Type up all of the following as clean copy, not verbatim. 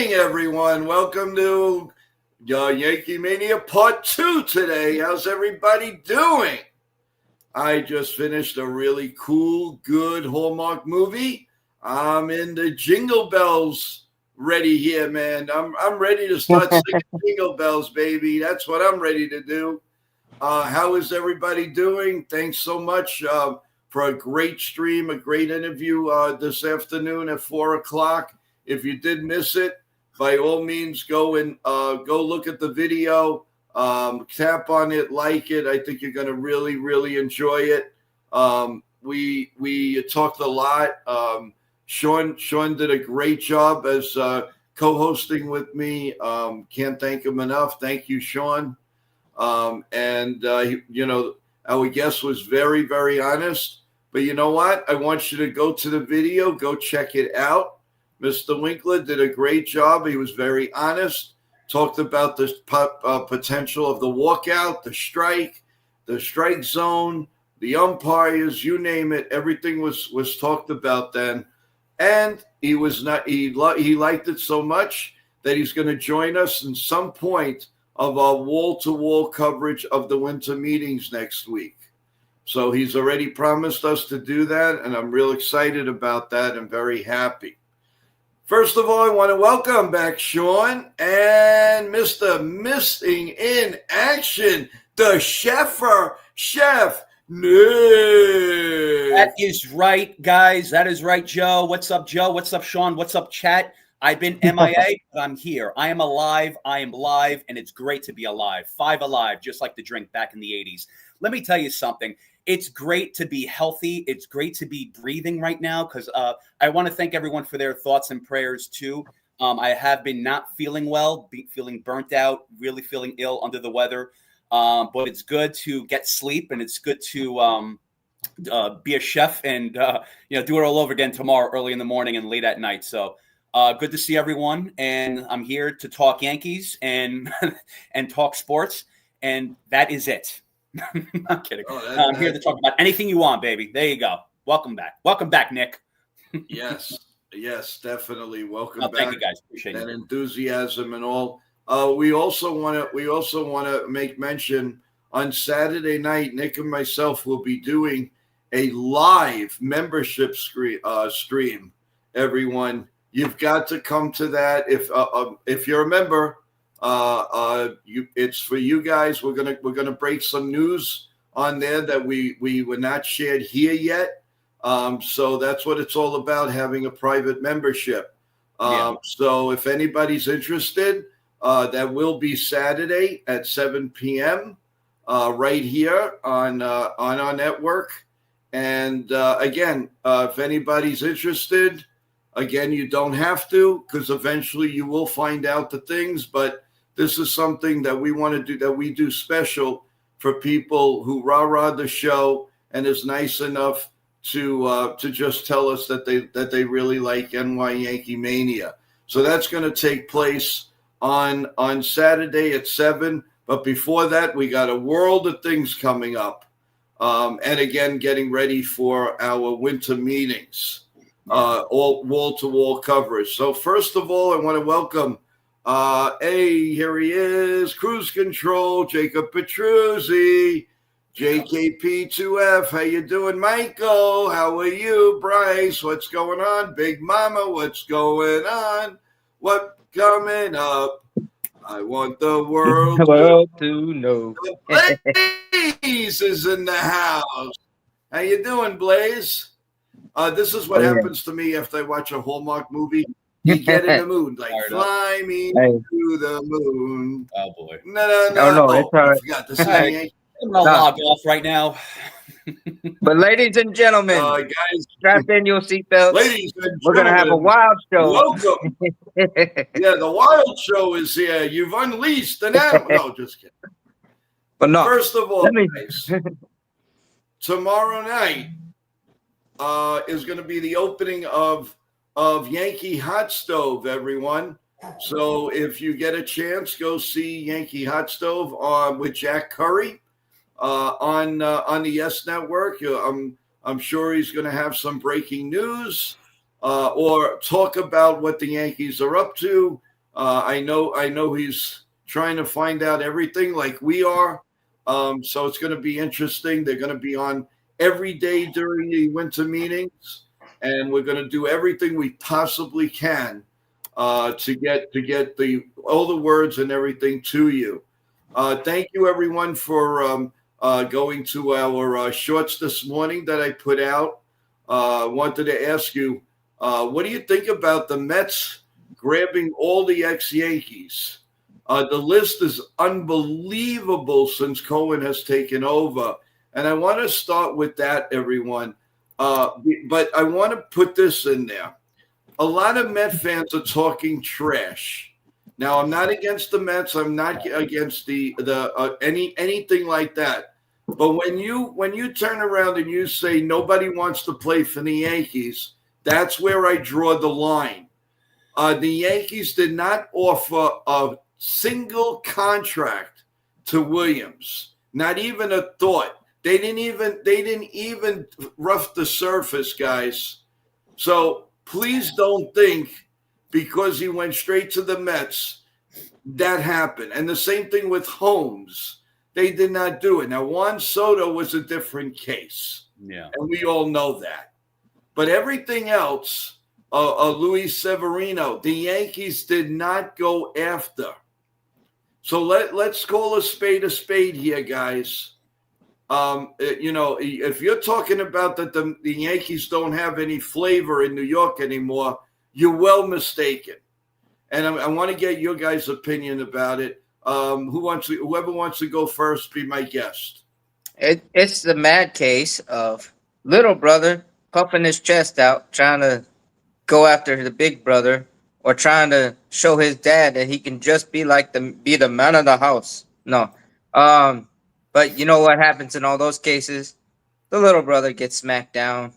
morning, everyone. Welcome to Yankee Mania Part 2 today. How's everybody doing? I just finished a really cool, good Hallmark movie. I'm in the Jingle Bells ready here, man. I'm ready to start singing Jingle Bells, baby. That's what I'm ready to do. How is everybody doing? Thanks so much for a great stream, a great interview this afternoon at 4 o'clock. If you did miss it, by all means, go look at the video, tap on it, like it. I think you're going to really, really enjoy it. We talked a lot. Sean did a great job as co-hosting with me. Can't thank him enough. Thank you, Sean. Our guest was very, very honest. But you know what? I want you to go to the video, go check it out. Mr. Winkler did a great job. He was very honest, talked about the potential of the walkout, the strike zone, the umpires, you name it. Everything was talked about then. And he liked it so much that he's going to join us in some point of our wall-to-wall coverage of the winter meetings next week. So he's already promised us to do that, and I'm real excited about that and very happy. First of all, I want to welcome back Sean and Mr. Missing in Action, the Chef Nick. That is right, guys. That is right, Joe. What's up, Joe? What's up, Sean? What's up, chat? I've been MIA, but I'm here. I am alive. I am live, and it's great to be alive. 5 alive, just like the drink back in the 80s. Let me tell you something. It's great to be healthy. It's great to be breathing right now because I want to thank everyone for their thoughts and prayers, too. I have been not feeling well, feeling burnt out, really feeling ill, under the weather. But it's good to get sleep, and it's good to be a chef and do it all over again tomorrow, early in the morning and late at night. So good to see everyone, and I'm here to talk Yankees and and talk sports, and that is it. I'm kidding. I'm here to talk about anything you want, baby. There you go. Welcome back, Nick. Yes, definitely. Welcome back. Thank you, guys. Appreciate that it. Enthusiasm and all. We also want to make mention on Saturday night. Nick and myself will be doing a live membership stream. Everyone, you've got to come to that. If you're a member, it's for you guys. We're gonna break some news on there that we were not shared here yet. So that's what it's all about, having a private membership. So if anybody's interested, that will be Saturday at 7 p.m. Right here on our network. And again, if anybody's interested, again, you don't have to, because eventually you will find out the things. But this is something that we want to do, that we do special for people who rah-rah the show and is nice enough to just tell us that they really like NY Yankee Mania. So that's going to take place on Saturday at 7. But before that, we got a world of things coming up. And again, getting ready for our winter meetings, all wall-to-wall coverage. So first of all, I want to welcome, here he is, Cruise Control, Jacob Petruzzi, JKP2F. How you doing, Michael? How are you, Bryce? What's going on? Big Mama, what's going on? What coming up? I want the world to know. Blaze is in the house. How you doing, Blaze? This is what happens to me after I watch a Hallmark movie. You get in the mood, like fly me to the moon. Oh boy! No. It's all right. I forgot. This is I'm gonna log off right now. But ladies and gentlemen, guys, strap in your seatbelts. Ladies and we're gonna have a wild show. Welcome. Yeah, the wild show is here. You've unleashed an animal. No, just kidding. But no. First of all, guys, tomorrow night is going to be the opening of Yankee Hot Stove, everyone. So if you get a chance, go see Yankee Hot Stove with Jack Curry on the Yes Network. I'm sure he's going to have some breaking news or talk about what the Yankees are up to. I know he's trying to find out everything like we are. So it's going to be interesting. They're going to be on every day during the winter meetings, and we're going to do everything we possibly can to get all the words and everything to you. Thank you, everyone, for going to our shorts this morning that I put out. Wanted to ask you, what do you think about the Mets grabbing all the ex-Yankees? The list is unbelievable since Cohen has taken over. And I want to start with that, everyone. But I want to put this in there. A lot of Met fans are talking trash. Now, I'm not against the Mets. I'm not against anything like that. But when you turn around and you say nobody wants to play for the Yankees, that's where I draw the line. The Yankees did not offer a single contract to Williams, not even a thought. They didn't even rough the surface, guys. So please don't think because he went straight to the Mets that happened. And the same thing with Holmes. They did not do it. Now, Juan Soto was a different case. Yeah. And we all know that. But everything else, Luis Severino, the Yankees did not go after. So let's call a spade here, guys. If you're talking about that the Yankees don't have any flavor in New York anymore, you're well mistaken. And I want to get your guys' opinion about it. Whoever wants to go first, be my guest. It's the mad case of little brother puffing his chest out, trying to go after the big brother, or trying to show his dad that he can just be the man of the house. No, but you know what happens in all those cases? The little brother gets smacked down,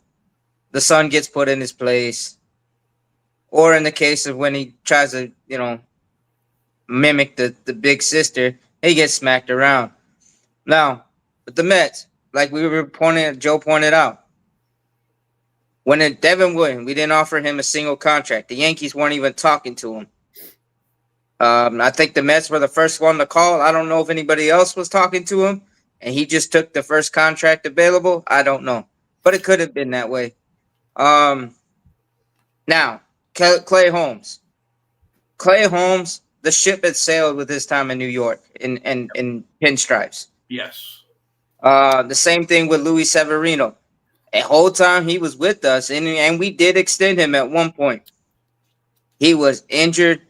the son gets put in his place, or in the case of when he tries to, mimic the big sister, he gets smacked around. Now, with the Mets, like Joe pointed out, when Devin Williams, we didn't offer him a single contract. The Yankees weren't even talking to him. I think the Mets were the first one to call. I don't know if anybody else was talking to him, and he just took the first contract available. I don't know, but it could have been that way. Now, Clay Holmes. The ship had sailed with his time in New York in pinstripes. Yes. The same thing with Luis Severino. The whole time he was with us, and we did extend him at one point. He was injured,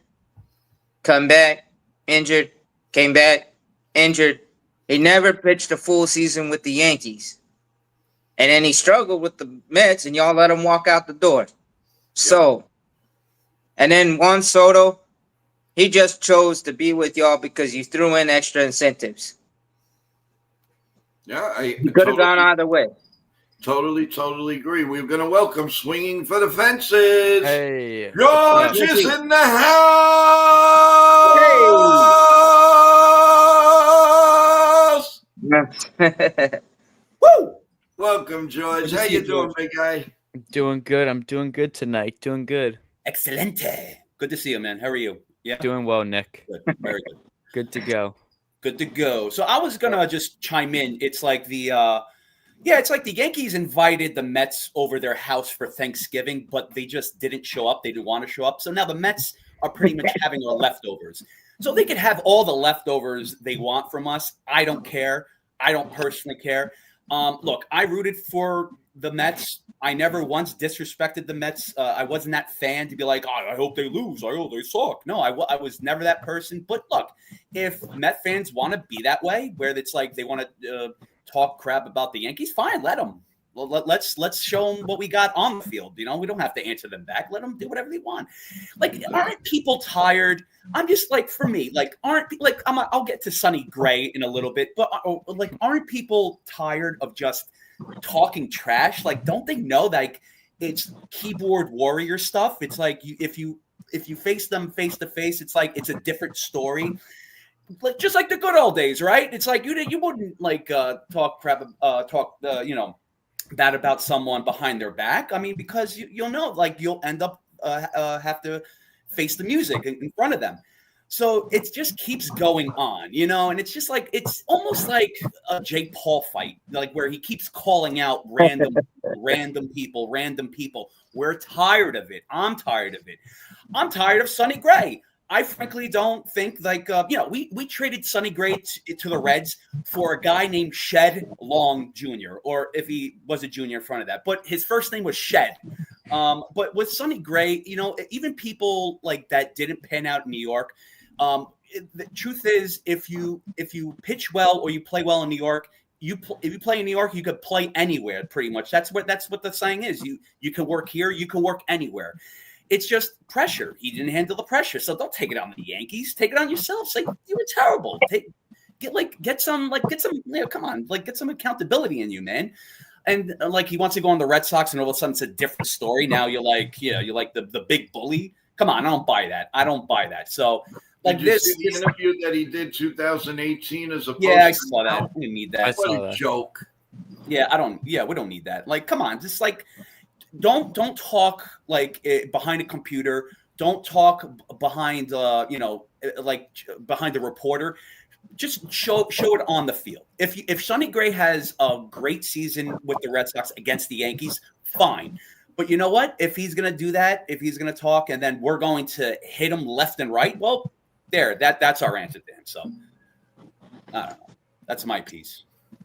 come back, injured, came back, injured. He never pitched a full season with the Yankees. And then he struggled with the Mets, and y'all let him walk out the door. Yep. So, and then Juan Soto, he just chose to be with y'all because you threw in extra incentives. Yeah, he could have gone either way. Totally agree. We're going to welcome Swinging for the Fences. Hey. George is in the house. Hey. Woo! Welcome, George. How you doing, big guy? Doing good. I'm doing good tonight. Doing good. Excelente. Good to see you, man. How are you? Yeah. Doing well, Nick. Good. Very good. Good to go. Good to go. So I was gonna just chime in. It's like the Yankees invited the Mets over their house for Thanksgiving, but they just didn't show up. They didn't want to show up. So now the Mets are pretty much having our leftovers. So they could have all the leftovers they want from us. I don't care. I don't personally care. Look, I rooted for the Mets. I never once disrespected the Mets. I wasn't that fan to be like, oh, I hope they lose. I hope they suck. No, I was never that person. But look, if Met fans want to be that way, where it's like they want to talk crap about the Yankees, fine, let them. Let's show them what we got on the field. We don't have to answer them back. Let them do whatever they want. Like, aren't people tired? I'm just like, for me, like, I'll get to Sonny Gray in a little bit, but like, aren't people tired of just talking trash? Like, don't they know like it's keyboard warrior stuff? It's like if you face them face to face, it's like it's a different story. Like just like the good old days, right? It's like you wouldn't like talk crap, bad about someone behind their back. I mean, because you'll know, like you'll end up have to face the music in front of them. So it just keeps going on, and it's just like it's almost like a Jake Paul fight, like where he keeps calling out random people. We're tired of it. I'm tired of it. I'm tired of Sonny Gray. I frankly don't think we traded Sonny Gray to the Reds for a guy named Shed Long Jr., or if he was a junior in front of that, but his first name was Shed. But with Sonny Gray, even people like that didn't pan out in New York. The truth is, if you pitch well or you play well in New York, if you play in New York, you could play anywhere pretty much. That's what the saying is. You can work here, you can work anywhere. It's just pressure. He didn't handle the pressure, so don't take it on the Yankees. Take it on yourself. Say you were terrible. Get some come on, get some accountability in you, man. And he wants to go on the Red Sox, and all of a sudden it's a different story. Now you're like the big bully. Come on, I don't buy that. So did you see the interview that he did 2018 as a I saw that. We didn't need that. What a joke. Yeah, we don't need that. Come on, just don't talk behind a computer. Don't talk behind behind the reporter. Just show it on the field. If Sonny Gray has a great season with the Red Sox against the Yankees, fine. But you know what? If he's going to do that, if he's going to talk, and then we're going to hit him left and right, well, that's our answer to him. So I don't know. That's my piece.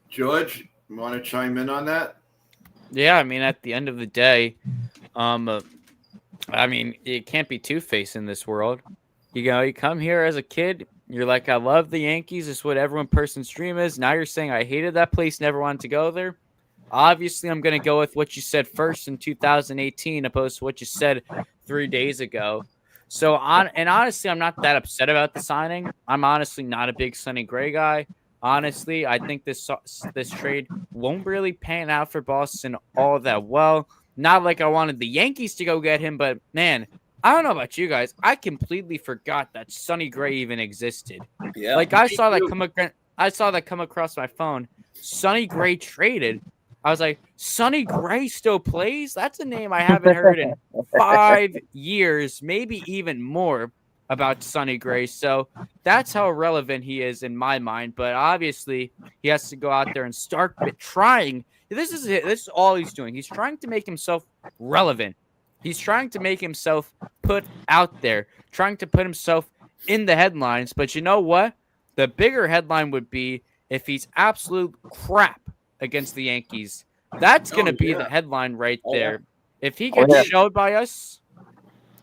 George, you want to chime in on that? Yeah, I mean, at the end of the day, it can't be two-faced in this world. You come here as a kid, you're like, I love the Yankees. It's what every person's dream is. Now you're saying I hated that place, never wanted to go there. Obviously, I'm going to go with what you said first in 2018 opposed to what you said 3 days ago. So, honestly, I'm not that upset about the signing. I'm honestly not a big Sonny Gray guy. Honestly, I think this trade won't really pan out for Boston all that well. Not like I wanted the Yankees to go get him, but, man, I don't know about you guys. I completely forgot that Sonny Gray even existed. Yeah, I saw that come across my phone. Sonny Gray traded. I was like, Sonny Gray still plays? That's a name I haven't heard in 5 years, maybe even more about Sonny Gray. So that's how relevant he is in my mind. But obviously, he has to go out there and start trying. This is all he's doing. He's trying to make himself relevant. He's trying to make himself put out there, trying to put himself in the headlines. But you know what? The bigger headline would be if he's absolute crap against the Yankees. That's going to be the headline right there. If he gets showed by us,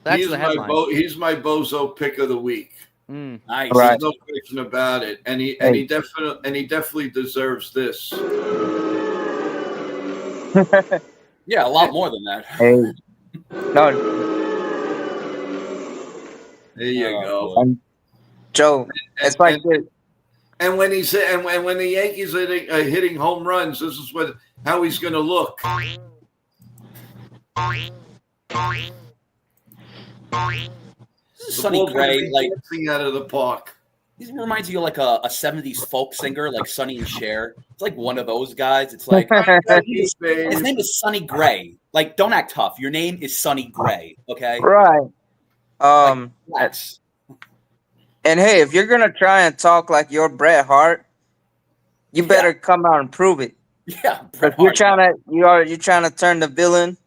that's the headline. He's my bozo pick of the week. Nice. Right. There's no question about it. And he definitely deserves this. Yeah, a lot more than that. Hey. No. There you go. Joe, it's like this. And when when the Yankees are hitting home runs, this is how he's going to look. This is Sonny Gray, dancing out of the park. He reminds you of like a 70s folk singer, like Sonny and Cher. It's like one of those guys. It's like his name is Sonny Gray. Like, don't act tough. Your name is Sonny Gray. Okay. Right. That's. And hey, if you're gonna try and talk like you're Bret Hart, you better come out and prove it. Yeah, you're trying to turn the villain,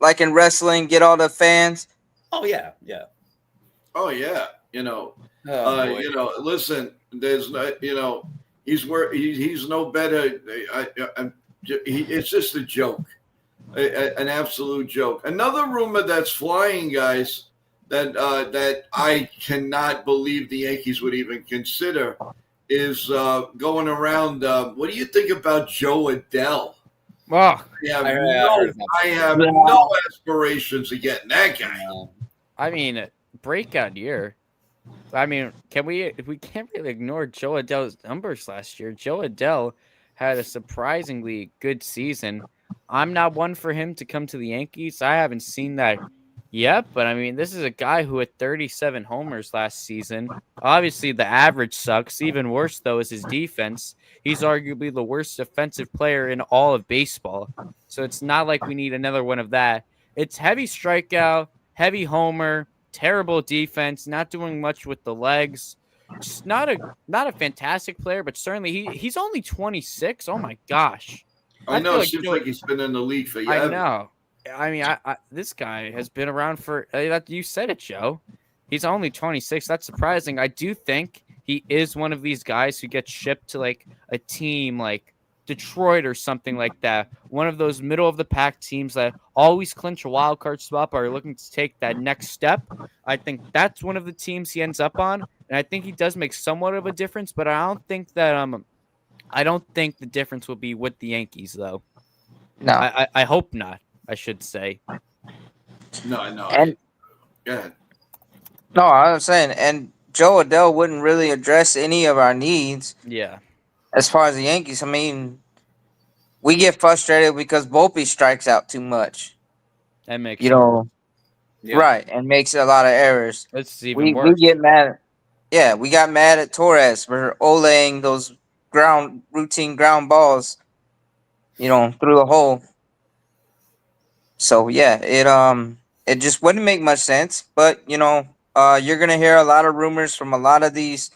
like in wrestling, get all the fans. Oh yeah. Listen, there's no, he's no better. It's just a joke, an absolute joke. Another rumor that's flying, guys, that I cannot believe the Yankees would even consider is going around. What do you think about Joe Adele? Oh, I have no aspirations of getting that guy. I mean, breakout year. I mean, we can't really ignore Joe Adele's numbers last year. Joe Adele had a surprisingly good season. I'm not one for him to come to the Yankees. I haven't seen that yet, but I mean, this is a guy who had 37 homers last season. Obviously, the average sucks. Even worse, though, is his defense. He's arguably the worst defensive player in all of baseball. So it's not like we need another one of that. It's heavy strikeout, heavy homer, terrible defense, not doing much with the legs. Just not a fantastic player, but certainly he's only 26. Oh my gosh. I know. feel It seems like he's been in the league for I years. know. I mean, this guy has been around for you said it, Joe. He's only 26. That's surprising. I do think he is one of these guys who gets shipped to like a team like Detroit or something like that. One of those middle of the pack teams that always clinch a wild card spot but are looking to take that next step. I think that's one of the teams he ends up on, and I think he does make somewhat of a difference. But I don't think the difference will be with the Yankees though. No, I hope not. I should say. No. and Go ahead. no, I was saying, and Joe Adele wouldn't really address any of our needs Yeah. as far as the Yankees. I mean, we get frustrated because Volpe strikes out too much, That makes you know, Yeah. right, and makes a lot of errors. It's even We worse. get mad. Yeah, we got mad at Torres for olaying those routine ground balls, through the hole. So yeah, it just wouldn't make much sense. But you're gonna hear a lot of rumors from a lot of these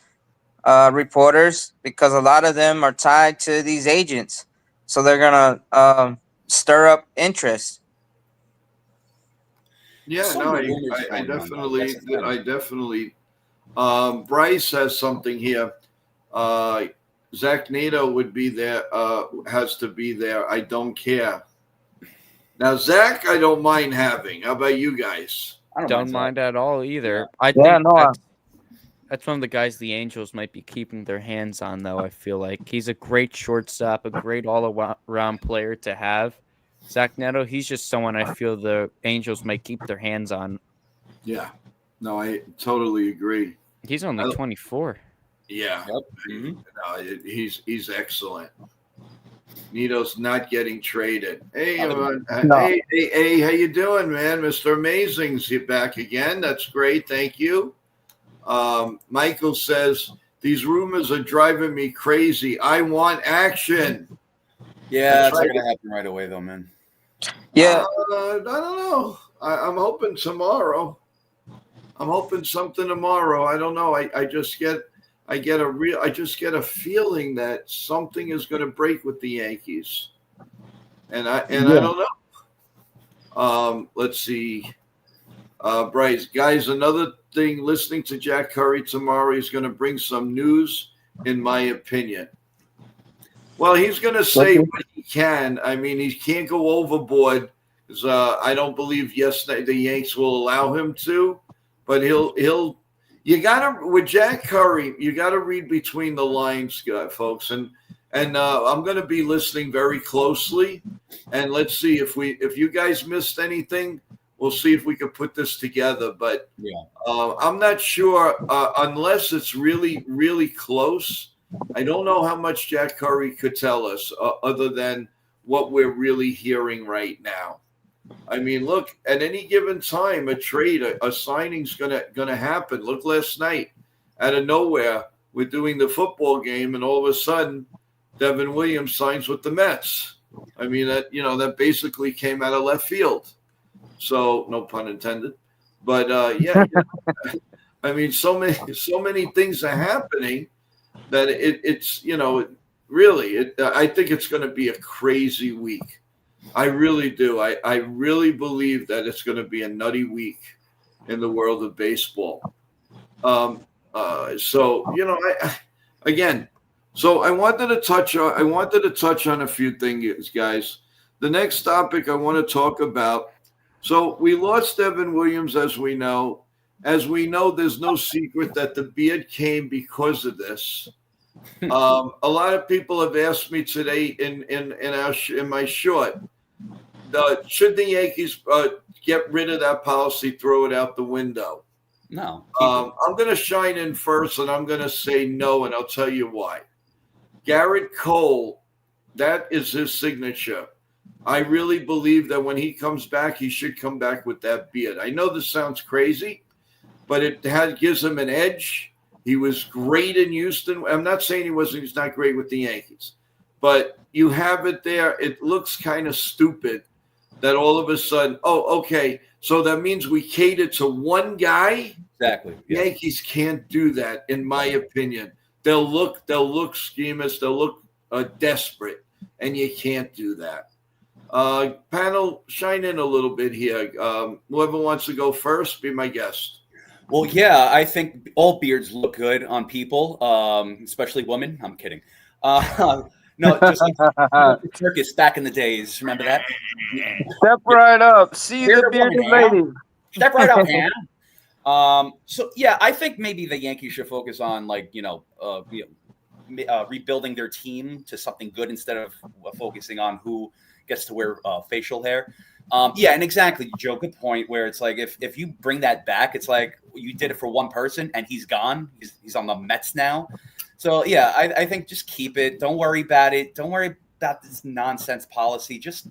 reporters because a lot of them are tied to these agents, so they're gonna stir up interest. Yeah, Some no, rumors I going on, though. That's the thing. I definitely. Bryce has something here. Zach Nato would be there. Has to be there. I don't care. Now, Zach, I don't mind having. How about you guys? I Don't mind at all either. Yeah. I Yeah, think no, that's one of the guys the Angels might be keeping their hands on, though. I feel like he's a great shortstop, a great all-around player to have. Zach Neto, he's just someone I feel the Angels might keep their hands on. Yeah. No, I totally agree. He's only 24. Yeah. Yep. Mhm. No, he's excellent. Nito's not getting traded. Hey, No. hey, how you doing, man? Mr. Amazing's back again. That's great. Thank you. Michael says, these rumors are driving me crazy. I want action. Yeah, That's it's not right. gonna happen right away, though, man. yeah, I don't know. I'm hoping tomorrow. I'm hoping something tomorrow. I don't know. I just get a feeling that something is going to break with the Yankees, and I don't know. Let's see, Bryce, guys. Another thing, listening to Jack Curry tomorrow, he's going to bring some news, in my opinion. Well, he's going to say what he can. I mean, he can't go overboard. Because I don't believe the Yanks will allow him to, but he'll. You gotta with Jack Curry. You gotta read between the lines, folks, and I'm gonna be listening very closely, and let's see if you guys missed anything. We'll see if we can put this together. But Yeah. I'm not sure unless it's really really close. I don't know how much Jack Curry could tell us other than what we're really hearing right now. I mean, look, at any given time, a trade, a signing's gonna happen. Look, last night, out of nowhere, we're doing the football game, and all of a sudden, Devin Williams signs with the Mets. I mean, that basically came out of left field. So, no pun intended. But yeah, I mean, so many things are happening that it's really. I think it's going to be a crazy week. I really do. I really believe that it's going to be a nutty week in the world of baseball. So I wanted to touch on a few things, guys. The next topic I want to talk about. So we lost Devin Williams, as we know. As we know, there's no secret that the beard came because of this. A lot of people have asked me today in my short, should the Yankees get rid of that policy, throw it out the window? No. I'm going to shine in first, and I'm going to say no, and I'll tell you why. Garrett Cole, that is his signature. I really believe that when he comes back, he should come back with that beard. I know this sounds crazy, but it gives him an edge. He was great in Houston. I'm not saying he's not great with the Yankees, but you have it there. It looks kind of stupid that all of a sudden, oh, okay, so that means we cater to one guy. Exactly. Yeah. Yankees can't do that, in my opinion. They'll look schemist, they'll look desperate, and you can't do that. Panel, shine in a little bit here. Whoever wants to go first, be my guest. Well, yeah, I think all beards look good on people, especially women. I'm kidding. No, just like circus back in the days. Remember that? Step right up. See the bearded lady. Step right up, man. So yeah, I think maybe the Yankees should focus on rebuilding their team to something good instead of focusing on who gets to wear facial hair. Yeah, and exactly, Joe. Good point. Where it's like if you bring that back, it's like you did it for one person and he's gone. He's on the Mets now. So yeah, I think just keep it. Don't worry about it. Don't worry about this nonsense policy. Just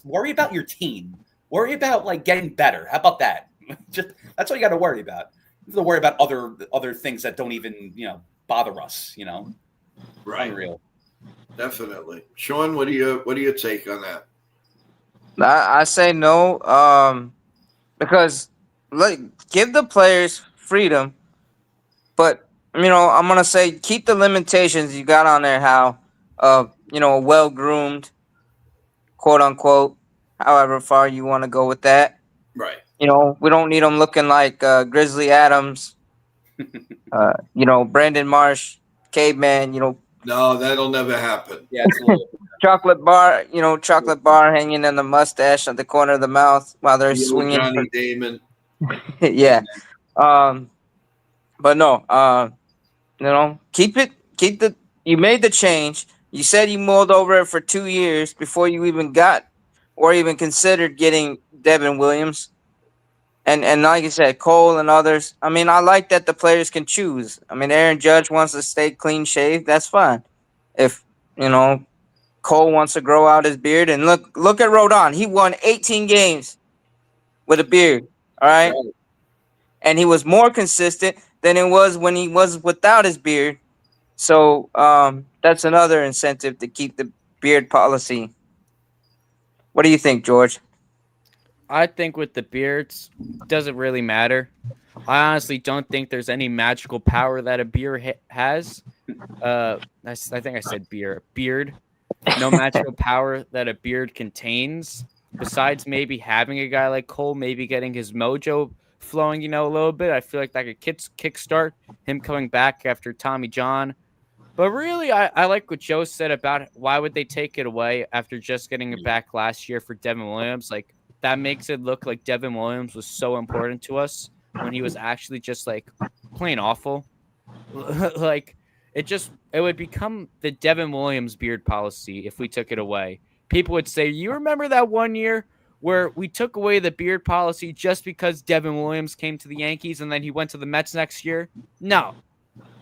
worry about your team. Worry about like getting better. How about that? Just that's all you got to worry about. You have to worry about other things that don't even bother us. Right. Unreal. Definitely, Sean. What do you take on that? I say no, because give the players freedom, but I'm gonna say keep the limitations you got on there. How, well groomed, quote unquote, however far you want to go with that. Right. We don't need them looking like Grizzly Adams, Brandon Marsh, Caveman. No, that'll never happen. Yeah, it's a little chocolate bar hanging in the mustache at the corner of the mouth while they're swinging. Johnny Damon. Yeah. But no, keep you made the change. You said you mulled over it for 2 years before you even got or even considered getting Devin Williams. And like you said, Cole and others. I mean, I like that the players can choose. I mean, Aaron Judge wants to stay clean shaved. That's fine. If, Cole wants to grow out his beard. And look at Rodon. He won 18 games with a beard. All right. And he was more consistent than it was when he was without his beard. So that's another incentive to keep the beard policy. What do you think, George? I think with the beards, doesn't really matter. I honestly don't think there's any magical power that a beard has. I think I said beard. No magical power that a beard contains. Besides maybe having a guy like Cole, maybe getting his mojo flowing, a little bit. I feel like that could kickstart him coming back after Tommy John. But really, I like what Joe said about why would they take it away after just getting it back last year for Devin Williams. Like, that makes it look like Devin Williams was so important to us when he was actually just like plain awful. Like it would become the Devin Williams beard policy if we took it away. People would say, you remember that one year where we took away the beard policy just because Devin Williams came to the Yankees and then he went to the Mets next year? No.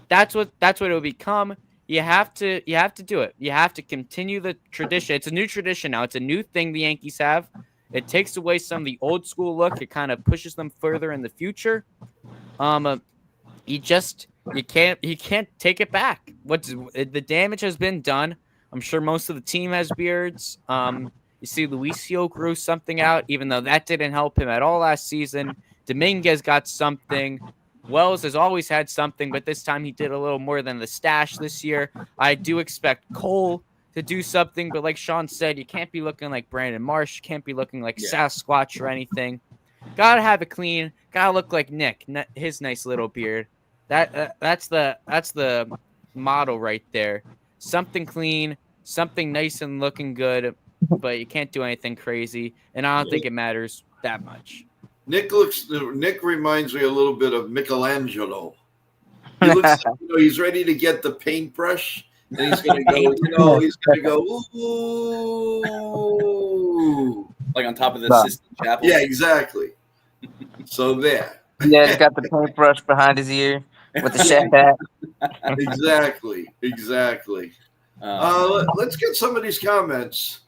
That's what it would become. You have to do it. You have to continue the tradition. It's a new tradition now. It's a new thing the Yankees have. It takes away some of the old school look. It kind of pushes them further in the future. You can't take it back. The damage has been done. I'm sure most of the team has beards. You see Luisio grew something out, even though that didn't help him at all last season. Dominguez got something. Wells has always had something, but this time he did a little more than the stash this year. I do expect Cole to do something, but like Sean said, you can't be looking like Brandon Marsh. You can't be looking like Sasquatch or anything. Gotta have it clean. Gotta look like Nick, his nice little beard. That's the motto right there. Something clean, something nice and looking good, but you can't do anything crazy. And I don't think it matters that much. Nick reminds me a little bit of Michelangelo. He looks like, he's ready to get the paintbrush. And he's gonna go, ooh, like on top of the Sistine Chapel. Yeah, exactly. So there. Yeah, he's got the paintbrush behind his ear with the chef hat. Exactly. Let's get some of these comments.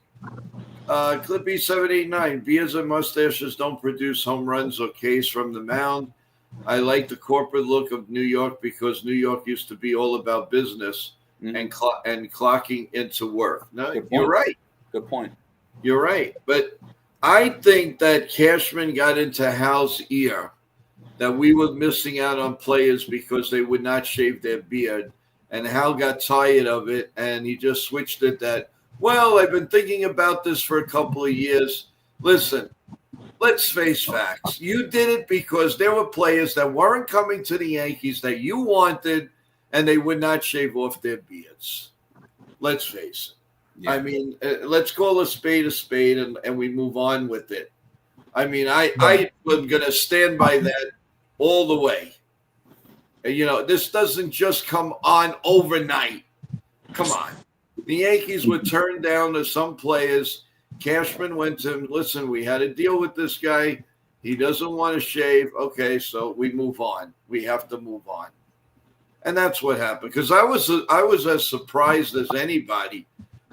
Clippy 789. Beards and mustaches don't produce home runs or Ks from the mound. I like the corporate look of New York because New York used to be all about business. And clocking into work. No, you're right. Good point. You're right. But I think that Cashman got into Hal's ear that we were missing out on players because they would not shave their beard. And Hal got tired of it, and he just switched it that, well, I've been thinking about this for a couple of years. Listen, let's face facts. You did it because there were players that weren't coming to the Yankees that you wanted, and they would not shave off their beards. Let's face it. Yeah. I mean, let's call a spade, and we move on with it. I mean, I am going to stand by that all the way. You know, this doesn't just come on overnight. Come on. The Yankees were turned down to some players. Cashman went to him, listen, we had to deal with this guy. He doesn't want to shave. Okay, so we move on. We have to move on. And that's what happened. Because I was as surprised as anybody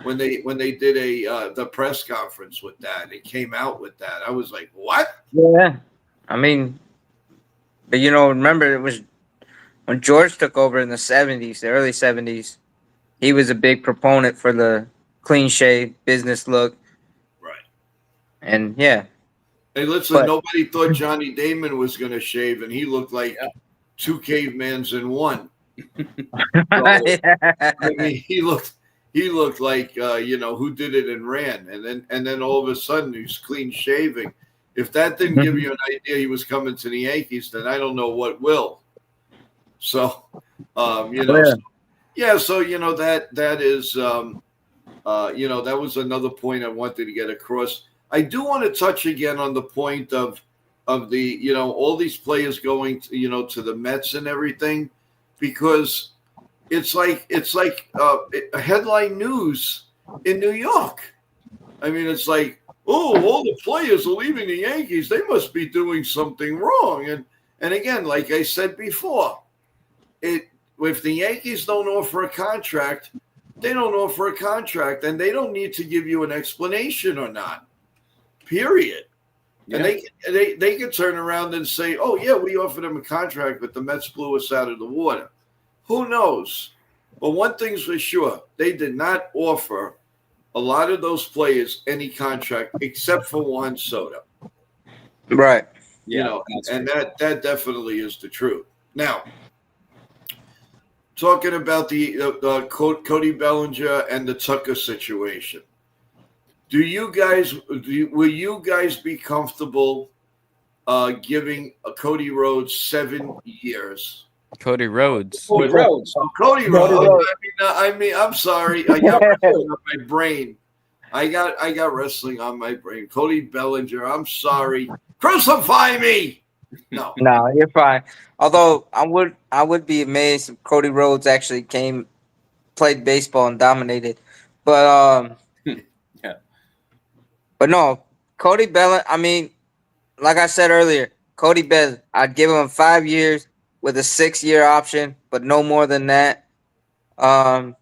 when they did the press conference with that. It came out with that. I was like, what? Yeah. I mean, but you know, remember it was when George took over in the 70s, the early 70s, he was a big proponent for the clean shave business look. Right. And yeah. Hey, listen, nobody thought Johnny Damon was going to shave, and he looked like two cavemans in one. So, I mean, he looked like who did it and ran, and then all of a sudden he's clean shaving. If that didn't give you an idea he was coming to the Yankees, then I don't know what will. So, that is, that was another point I wanted to get across. I do want to touch again on the point of the, all these players going to, to the Mets and everything, because it's like a headline news in New York. I mean, it's like, oh, all the players are leaving the Yankees. They must be doing something wrong. And again, like I said before, if the Yankees don't offer a contract, they don't offer a contract, and they don't need to give you an explanation or not. Period. Yeah. And they can turn around and say, "Oh yeah, we offered them a contract, but the Mets blew us out of the water." Who knows? But one thing's for sure: they did not offer a lot of those players any contract except for Juan Soto. Right. And that definitely is the truth. Now, talking about the Cody Bellinger and the Tucker situation, will you guys be comfortable giving Cody Rhodes 7 years? Cody Rhodes. Cody Rhodes. I'm sorry. I got wrestling on my brain. I got wrestling on my brain. Cody Bellinger. I'm sorry. Crucify me. No, you're fine. Although I would be amazed if Cody Rhodes actually played baseball and dominated. But yeah. But no, Cody Bellinger. I mean, like I said earlier, Cody Bellinger. I'd give him 5 years with a 6-year option, but no more than that. And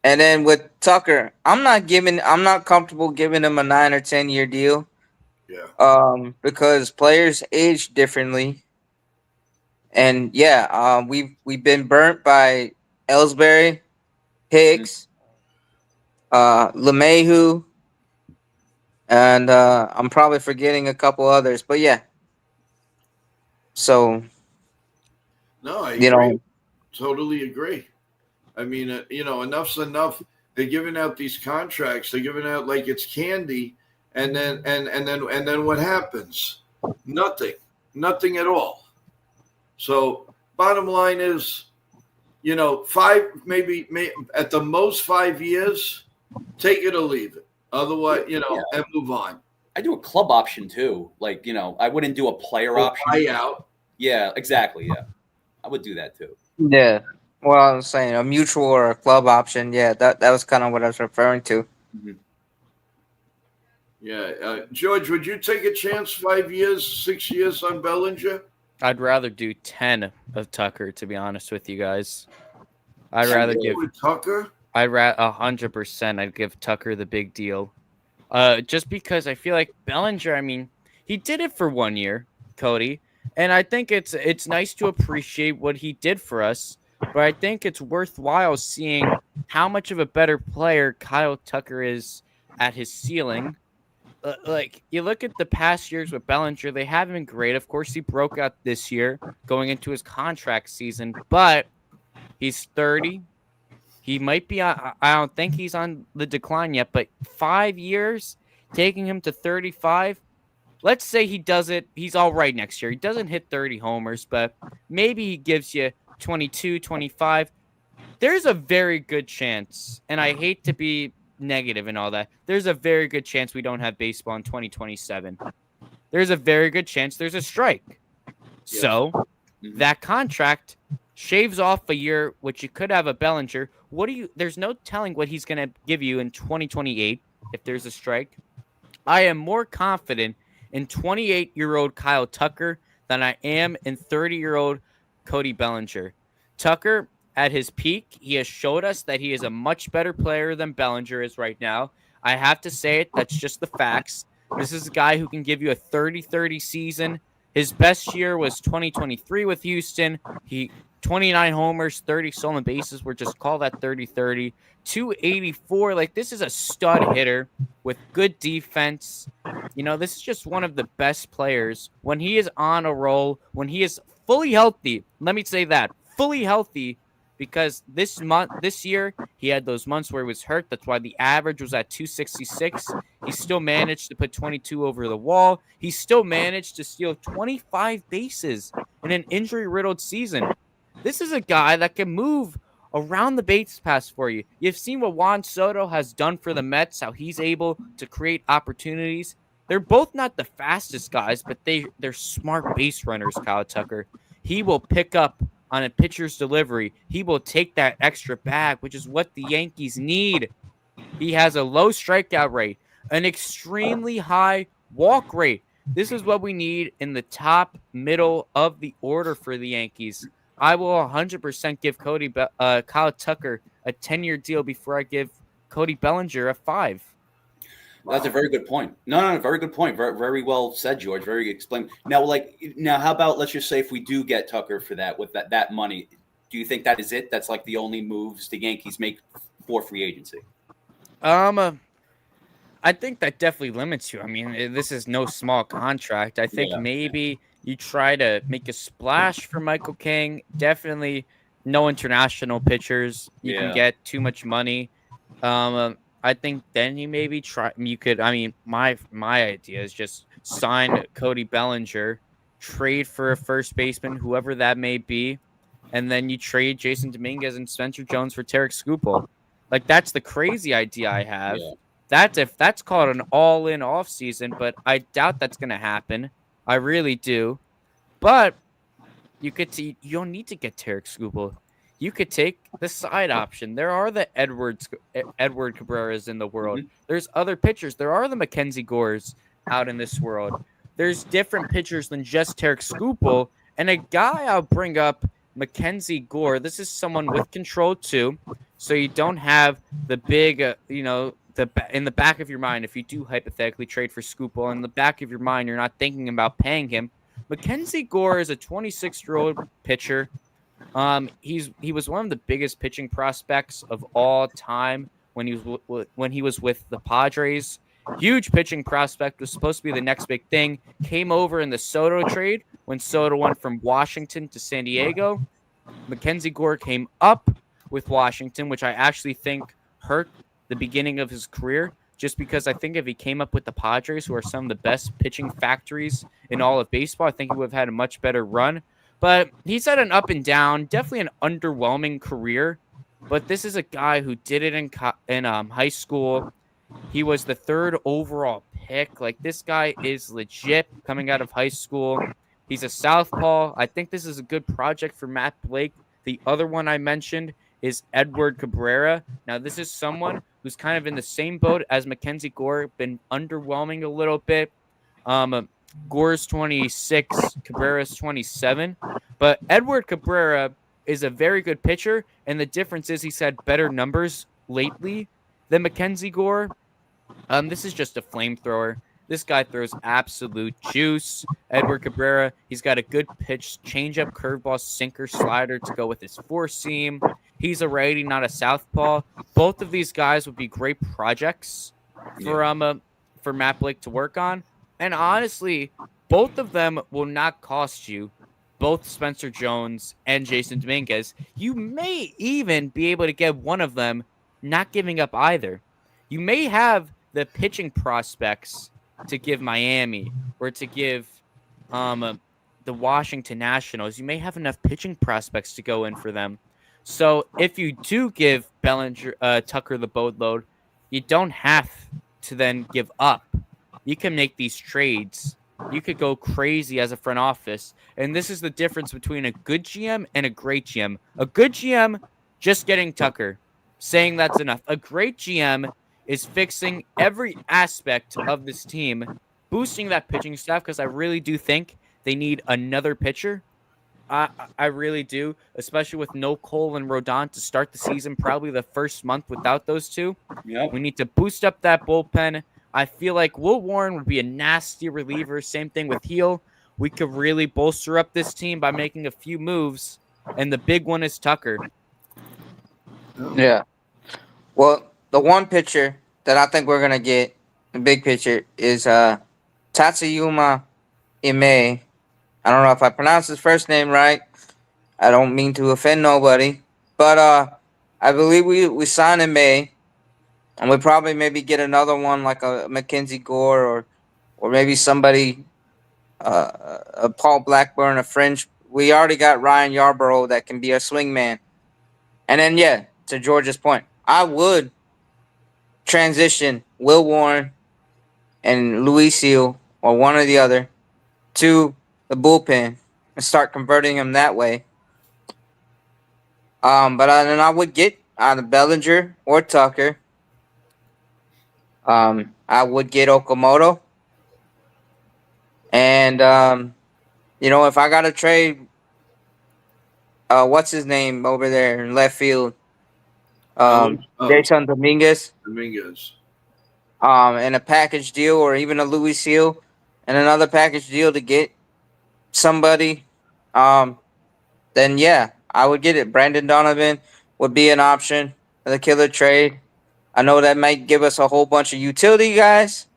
then with Tucker, I'm not comfortable giving him a 9 or 10-year deal. Yeah. Because players age differently. And we've been burnt by Ellsbury, Hicks, LeMahieu, and I'm probably forgetting a couple others, but yeah. So, no, I agree. Totally agree. I mean, enough's enough. They're giving out these contracts. They're giving out like it's candy, and then what happens? Nothing at all. So, bottom line is, 5, maybe at the most 5 years. Take it or leave it. Otherwise, and move on. I do a club option too. Like, I wouldn't do a player option. Buyout. Yeah, exactly. Yeah, I would do that too. Yeah. Well, I was saying a mutual or a club option. Yeah, that was kind of what I was referring to. Mm-hmm. Yeah. George, would you take a chance 5 years, 6 years on Bellinger? I'd rather do 10 of Tucker, to be honest with you guys. I'd rather give Tucker. 100%. I'd give Tucker the big deal. Just because I feel like Bellinger, I mean, he did it for 1 year, Cody, and I think it's nice to appreciate what he did for us. But I think it's worthwhile seeing how much of a better player Kyle Tucker is at his ceiling. like you look at the past years with Bellinger, they haven't been great. Of course, he broke out this year going into his contract season, but he's 30. He might be I don't think he's on the decline yet, but 5 years taking him to 35. Let's say he does it. He's all right next year. He doesn't hit 30 homers, but maybe he gives you 22, 25. There's a very good chance, and I hate to be negative and all that. There's a very good chance we don't have baseball in 2027. There's a very good chance there's a strike. Yes. So that contract shaves off a year, which you could have a Bellinger. There's no telling what he's going to give you in 2028 if there's a strike. I am more confident in 28-year-old Kyle Tucker than I am in 30-year-old Cody Bellinger. Tucker, at his peak, he has showed us that he is a much better player than Bellinger is right now. I have to say it. That's just the facts. This is a guy who can give you a 30-30 season. His best year was 2023 with Houston. 29 homers, 30 stolen bases. We're just call that 30-30. 284. Like, this is a stud hitter with good defense. You know, this is just one of the best players. When he is on a roll, when he is fully healthy, let me say that, fully healthy, because this year, he had those months where he was hurt. That's why the average was at 266. He still managed to put 22 over the wall. He still managed to steal 25 bases in an injury-riddled season. This is a guy that can move around the base pass for you. You've seen what Juan Soto has done for the Mets, how he's able to create opportunities. They're both not the fastest guys, but they're smart base runners, Kyle Tucker. He will pick up on a pitcher's delivery. He will take that extra bag, which is what the Yankees need. He has a low strikeout rate, an extremely high walk rate. This is what we need in the top middle of the order for the Yankees. I will 100% give Kyle Tucker a 10-year deal before I give Cody Bellinger a 5. That's a very good point. No, very good point. Very, very well said, George. Very explained. Now, how about, let's just say if we do get Tucker for that, with that money, do you think that is it? That's like the only moves the Yankees make for free agency? I think that definitely limits you. I mean, this is no small contract. I think maybe you try to make a splash for Michael King. Definitely no international pitchers. You can get too much money. I think then you maybe try. You could. I mean, my idea is just sign Cody Bellinger, trade for a first baseman, whoever that may be, and then you trade Jason Dominguez and Spencer Jones for Tarek Skubal. Like, that's the crazy idea I have. Yeah. That's called an all-in offseason, but I doubt that's going to happen. I really do. But you don't need to get Tarek Skubal. You could take the side option. There are the Edward Cabreras in the world. Mm-hmm. There's other pitchers. There are the Mackenzie Gores out in this world. There's different pitchers than just Tarek Skubal. And a guy I'll bring up, Mackenzie Gore. This is someone with control too. So you don't have the big, in the back of your mind, if you do hypothetically trade for Skubal, in the back of your mind, you're not thinking about paying him. Mackenzie Gore is a 26-year-old pitcher. He was one of the biggest pitching prospects of all time when he was with the Padres. Huge pitching prospect, was supposed to be the next big thing. Came over in the Soto trade when Soto went from Washington to San Diego. Mackenzie Gore came up with Washington, which I actually think hurt the beginning of his career, just because I think if he came up with the Padres, who are some of the best pitching factories in all of baseball, I think he would have had a much better run. But he's had an up and down, definitely an underwhelming career. But this is a guy who did it in high school. He was the 3rd overall pick. Like, this guy is legit coming out of high school. He's a southpaw. I think this is a good project for Matt Blake. The other one I mentioned is Edward Cabrera. Now, this is someone who's kind of in the same boat as Mackenzie Gore, been underwhelming a little bit. Gore's 26, Cabrera's 27. But Edward Cabrera is a very good pitcher, and the difference is he's had better numbers lately than Mackenzie Gore. This is just a flamethrower. This guy throws absolute juice. Edward Cabrera, he's got a good pitch, changeup, curveball, sinker, slider to go with his four-seam. He's a righty, not a southpaw. Both of these guys would be great projects for Matt Blake to work on. And honestly, both of them will not cost you, both Spencer Jones and Jason Dominguez. You may even be able to get one of them not giving up either. You may have the pitching prospects to give Miami or to give the Washington Nationals. You may have enough pitching prospects to go in for them. So if you do give Tucker the boatload, you don't have to then give up. You can make these trades. You could go crazy as a front office. And this is the difference between a good GM and a great GM. A good GM, just getting Tucker, saying that's enough. A great GM is fixing every aspect of this team, boosting that pitching staff, because I really do think they need another pitcher. I really do, especially with no Cole and Rodon to start the season, probably the first month without those two. Yep. We need to boost up that bullpen. I feel like Will Warren would be a nasty reliever. Same thing with Heel. We could really bolster up this team by making a few moves, and the big one is Tucker. Yeah. Well, the one pitcher that I think we're gonna get, the big pitcher, is Tatsuyama Ime. I don't know if I pronounced his first name right. I don't mean to offend nobody, but I believe we signed in May, and we probably maybe get another one like a Mackenzie Gore or maybe somebody, a Paul Blackburn, a French. We already got Ryan Yarborough that can be a swingman, and then yeah, to George's point, I would transition Will Warren and Luis Seal or one or the other to the bullpen and start converting him that way. But then I would get either Bellinger or Tucker. I would get Okamoto. And, if I got to trade, what's his name over there in left field? Jason Dominguez. And a package deal or even a Louis Seal and another package deal to get somebody, then yeah, I would get it. Brandon Donovan would be an option for the killer trade. I know that might give us a whole bunch of utility guys,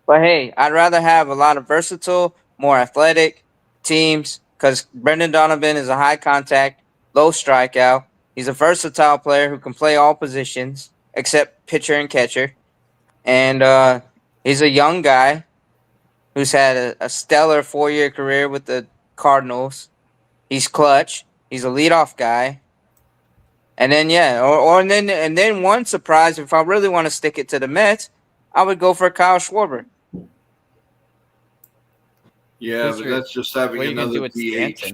but hey, I'd rather have a lot of versatile, more athletic teams because Brendan Donovan is a high contact, low strikeout. He's a versatile player who can play all positions except pitcher and catcher. And he's a young guy who's had a stellar 4-year career with the Cardinals. He's clutch. He's a leadoff guy. And then and then one surprise, if I really want to stick it to the Mets, I would go for Kyle Schwarber. Yeah, but that's just having another DH.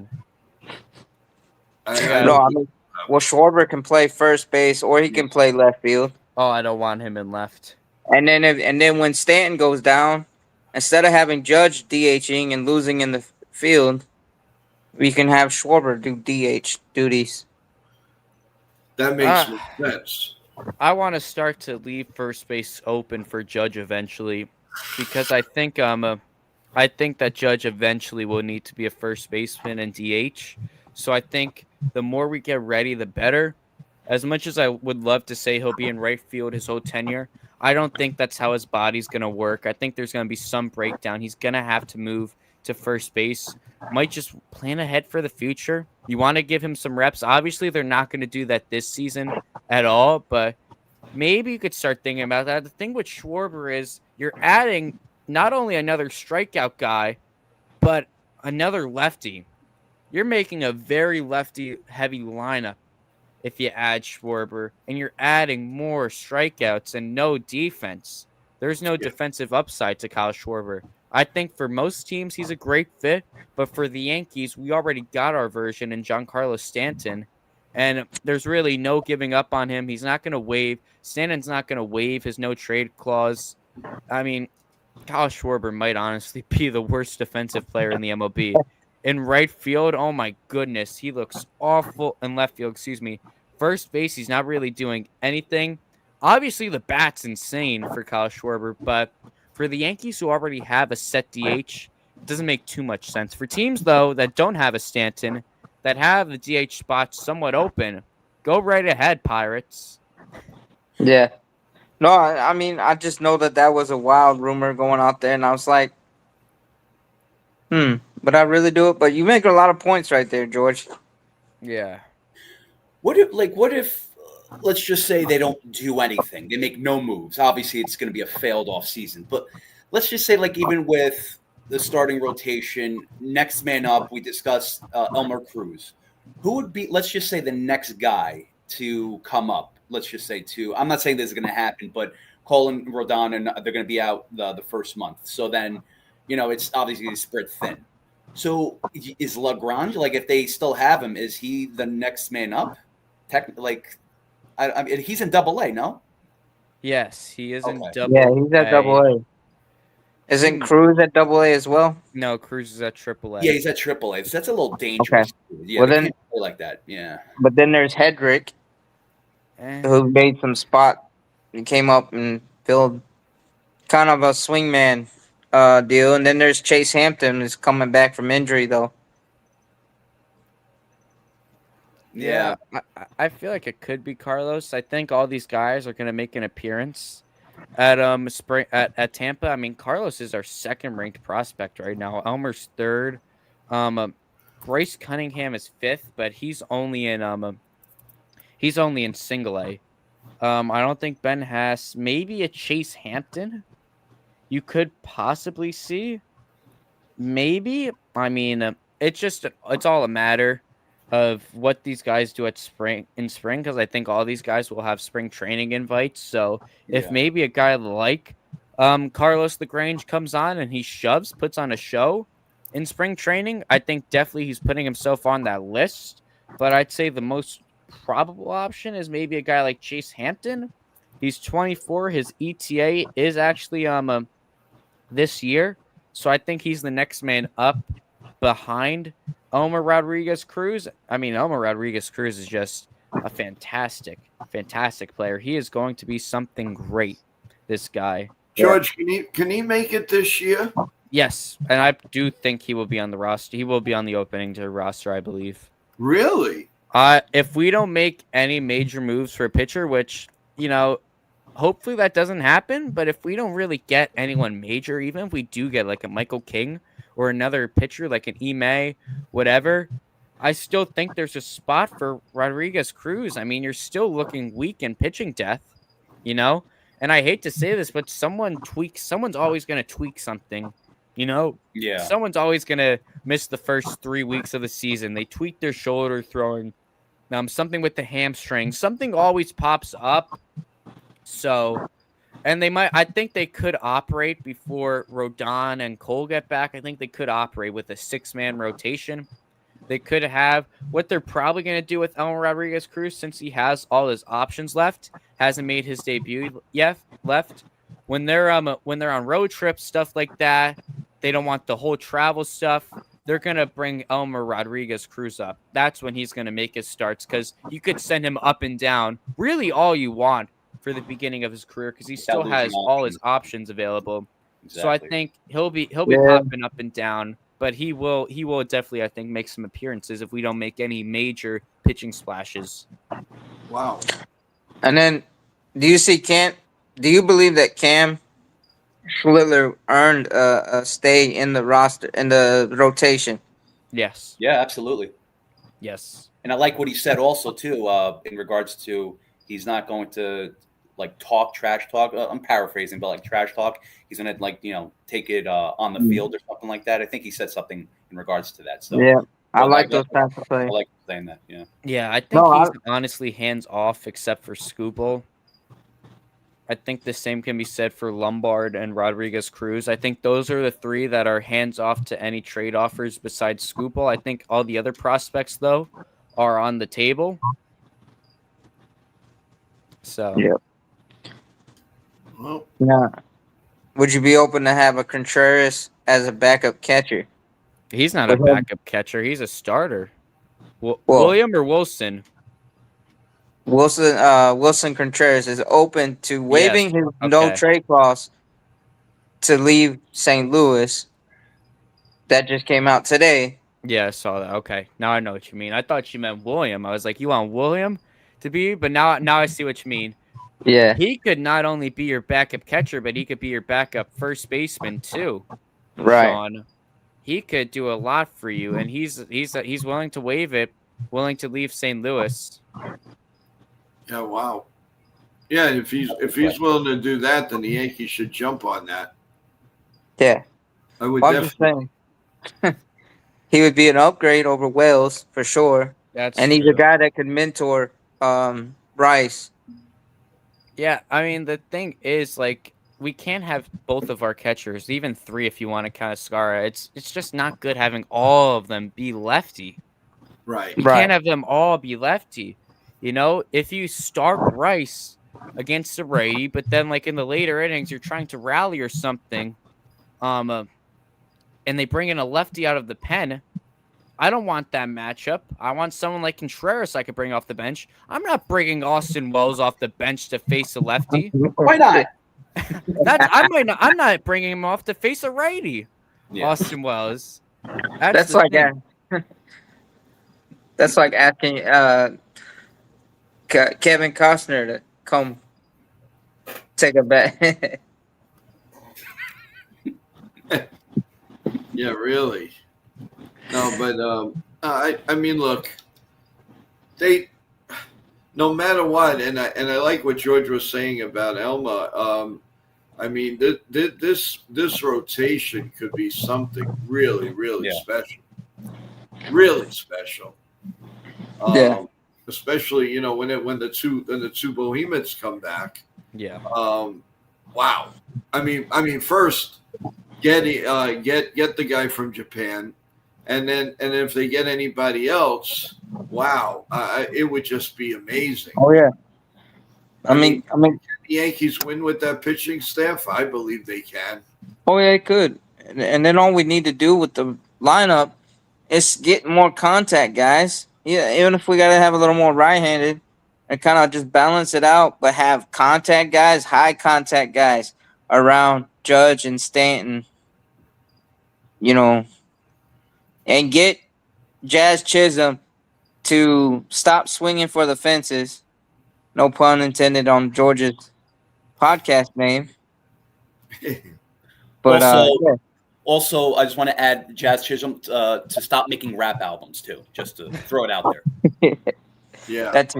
Well, Schwarber can play first base or he can play left field. Oh, I don't want him in left. And then when Stanton goes down, instead of having Judge DHing and losing in the field, we can have Schwarber do DH duties. That makes sense. I want to start to leave first base open for Judge eventually, because I think that Judge eventually will need to be a first baseman and DH. So I think the more we get ready, the better. As much as I would love to say he'll be in right field his whole tenure, I don't think that's how his body's going to work. I think there's going to be some breakdown. He's going to have to move to first base. Might just plan ahead for the future. You want to give him some reps. Obviously, they're not going to do that this season at all, but maybe you could start thinking about that. The thing with Schwarber is you're adding not only another strikeout guy, but another lefty. You're making a very lefty-heavy lineup if you add Schwarber, and you're adding more strikeouts and no defense. There's no defensive upside to Kyle Schwarber. I think for most teams, he's a great fit, but for the Yankees, we already got our version in Giancarlo Stanton, and there's really no giving up on him. He's not going to waive. Stanton's not going to waive his no-trade clause. I mean, Kyle Schwarber might honestly be the worst defensive player in the MLB. In right field, oh my goodness, he looks awful. In left field, first base, he's not really doing anything. Obviously, the bat's insane for Kyle Schwarber, but for the Yankees who already have a set DH, it doesn't make too much sense. For teams, though, that don't have a Stanton, that have the DH spots somewhat open, go right ahead, Pirates. Yeah. No, I mean, I just know that was a wild rumor going out there, and I was like, would I really do it? But you make a lot of points right there, George. Yeah. What if let's just say they don't do anything. They make no moves. Obviously, it's going to be a failed off season. But let's just say, like, even with the starting rotation, next man up, we discussed Elmer Cruz. Who would be, let's just say, the next guy to come up? Let's just say I'm not saying this is going to happen, but Colin Rodon, and they're going to be out the first month. So then, it's obviously spread thin. So is Lagrange, like, if they still have him, is he the next man up? Like, I mean, he's in Double A, no? Yes, he is in Okay. double. Yeah, he's at A. Double A. Isn't Cruz at Double A as well? No, Cruz is at Triple A. Yeah, he's at Triple A. So that's a little dangerous. Okay. Yeah, Well, they then- can't play like that. Yeah. But then there's Hedrick, Eh, who made some spot. He came up and filled kind of a swingman deal. And then there's Chase Hampton, who's coming back from injury, though. yeah, I feel like it could be Carlos. I think all these guys are going to make an appearance at spring at Tampa. I mean, Carlos is our second ranked prospect right now. Elmer's third. Bryce Cunningham is fifth, but he's only in single A. I don't think Ben Haas. Maybe a Chase Hampton. You could possibly see. Maybe. I mean, it's all a matter of what these guys do in spring, because I think all these guys will have spring training invites. So if maybe a guy like Carlos Lagrange comes on and he puts on a show in spring training, I think definitely he's putting himself on that list. But I'd say the most probable option is maybe a guy like Chase Hampton. He's 24. His ETA is actually this year, so I think he's the next man up behind Elmer Rodriguez Cruz. I mean, Elmer Rodriguez Cruz is just a fantastic player. He is going to be something great, this guy. George, can he make it this year? Yes, and I do think he will be on the roster. He will be on the opening day roster, I believe. Really? If we don't make any major moves for a pitcher, which, hopefully that doesn't happen, but if we don't really get anyone major, even if we do get like a Michael King or another pitcher like an Ime, whatever, I still think there's a spot for Rodriguez Cruz. I mean, you're still looking weak in pitching depth, And I hate to say this, but someone's always going to tweak something, Yeah. Someone's always going to miss the first 3 weeks of the season. They tweak their shoulder throwing, something with the hamstring. Something always pops up. So, and I think they could operate before Rodon and Cole get back. I think they could operate with a 6-man rotation. They could have what they're probably going to do with Elmer Rodriguez Cruz, since he has all his options left, hasn't made his debut yet left. When they're on road trips, stuff like that, they don't want the whole travel stuff. They're going to bring Elmer Rodriguez Cruz up. That's when he's going to make his starts, because you could send him up and down really all you want for the beginning of his career, because he still has all his options available. Exactly. So I think he'll be popping up and down, but he will definitely, I think, make some appearances if we don't make any major pitching splashes. Wow. And then, do you believe that Cam Schlittler earned a stay in the roster, in the rotation? Yes. Yeah, absolutely. Yes. And I like what he said also too, in regards to he's not going to trash talk. I'm paraphrasing, but like trash talk. He's going to take it on the field or something like that. I think he said something in regards to that. So yeah, I like those types of plays. I like saying that. Yeah. Yeah, I think he's honestly hands off except for Skubal. I think the same can be said for Lombard and Rodriguez Cruz. I think those are the three that are hands off to any trade offers besides Skubal. I think all the other prospects, though, are on the table. So. Yeah. Well, yeah. Would you be open to have a Contreras as a backup catcher? He's not a backup catcher. He's a starter. William or Wilson? Wilson Contreras is open to waiving his no trade clause to leave St. Louis. That just came out today. Yeah, I saw that. Okay, now I know what you mean. I thought you meant William. I was like, you want William to be? But now I see what you mean. Yeah. He could not only be your backup catcher, but he could be your backup first baseman too. Right. Sean, he could do a lot for you, and he's willing to waive it, willing to leave St. Louis. Yeah, wow. Yeah, if he's willing to do that, then the Yankees should jump on that. Yeah. I would I'm just definitely. saying he would be an upgrade over Wells for sure. That's And he's true. a guy that could mentor Rice. Yeah, I mean the thing is like we can't have both of our catchers, even three if you want to count Skara. It's just not good having all of them be lefty. Right. You Right. can't have them all be lefty. You know, if you start Rice against the righty, but then like in the later innings you're trying to rally or something, and they bring in a lefty out of the pen. I don't want that matchup. I want someone like Contreras I could bring off the bench. I'm not bringing Austin Wells off the bench to face a lefty. Why not? I'm not bringing him off to face a righty. Yeah. Austin Wells. That's the like thing. that's like asking Kevin Costner to come take a bet. Yeah, really. No, but I mean, look, they no matter what, and I like what George was saying about Elma. I mean, this rotation could be something really, really special, really special. Yeah. Especially when the two Bohemians come back. Yeah. Wow. I mean, first get the guy from Japan, and then if they get anybody else, wow, it would just be amazing. Oh yeah. I can mean, the Yankees win with that pitching staff? I believe they can. oh yeah, it could. And then all we need to do with the lineup is get more contact, guys. Yeah, even if we got to have a little more right-handed and kind of just balance it out, but have contact guys, high contact guys around Judge and Stanton, and get Jazz Chisholm to stop swinging for the fences. No pun intended on George's podcast name. But Also, I just want to add Jazz Chisholm to stop making rap albums too, just to throw it out there. Yeah. That's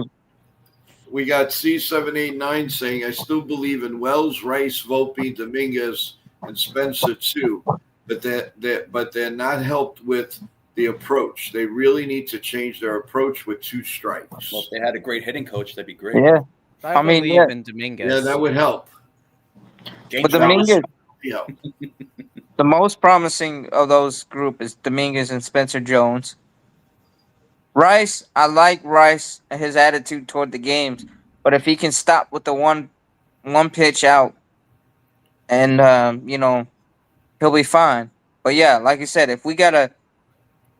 We got C789 saying, I still believe in Wells, Rice, Volpe, Dominguez, and Spencer too, but they're not helped with the approach. They really need to change their approach with two strikes. Well, if they had a great hitting coach, that'd be great. yeah. I mean, believe yeah. in Dominguez. Yeah, that would help. James But Roberts. Dominguez, Yeah. the most promising of those group is Dominguez and Spencer Jones. Rice, I like Rice and his attitude toward the games, but if he can stop with the one pitch out, and he'll be fine. But yeah, like I said, if we got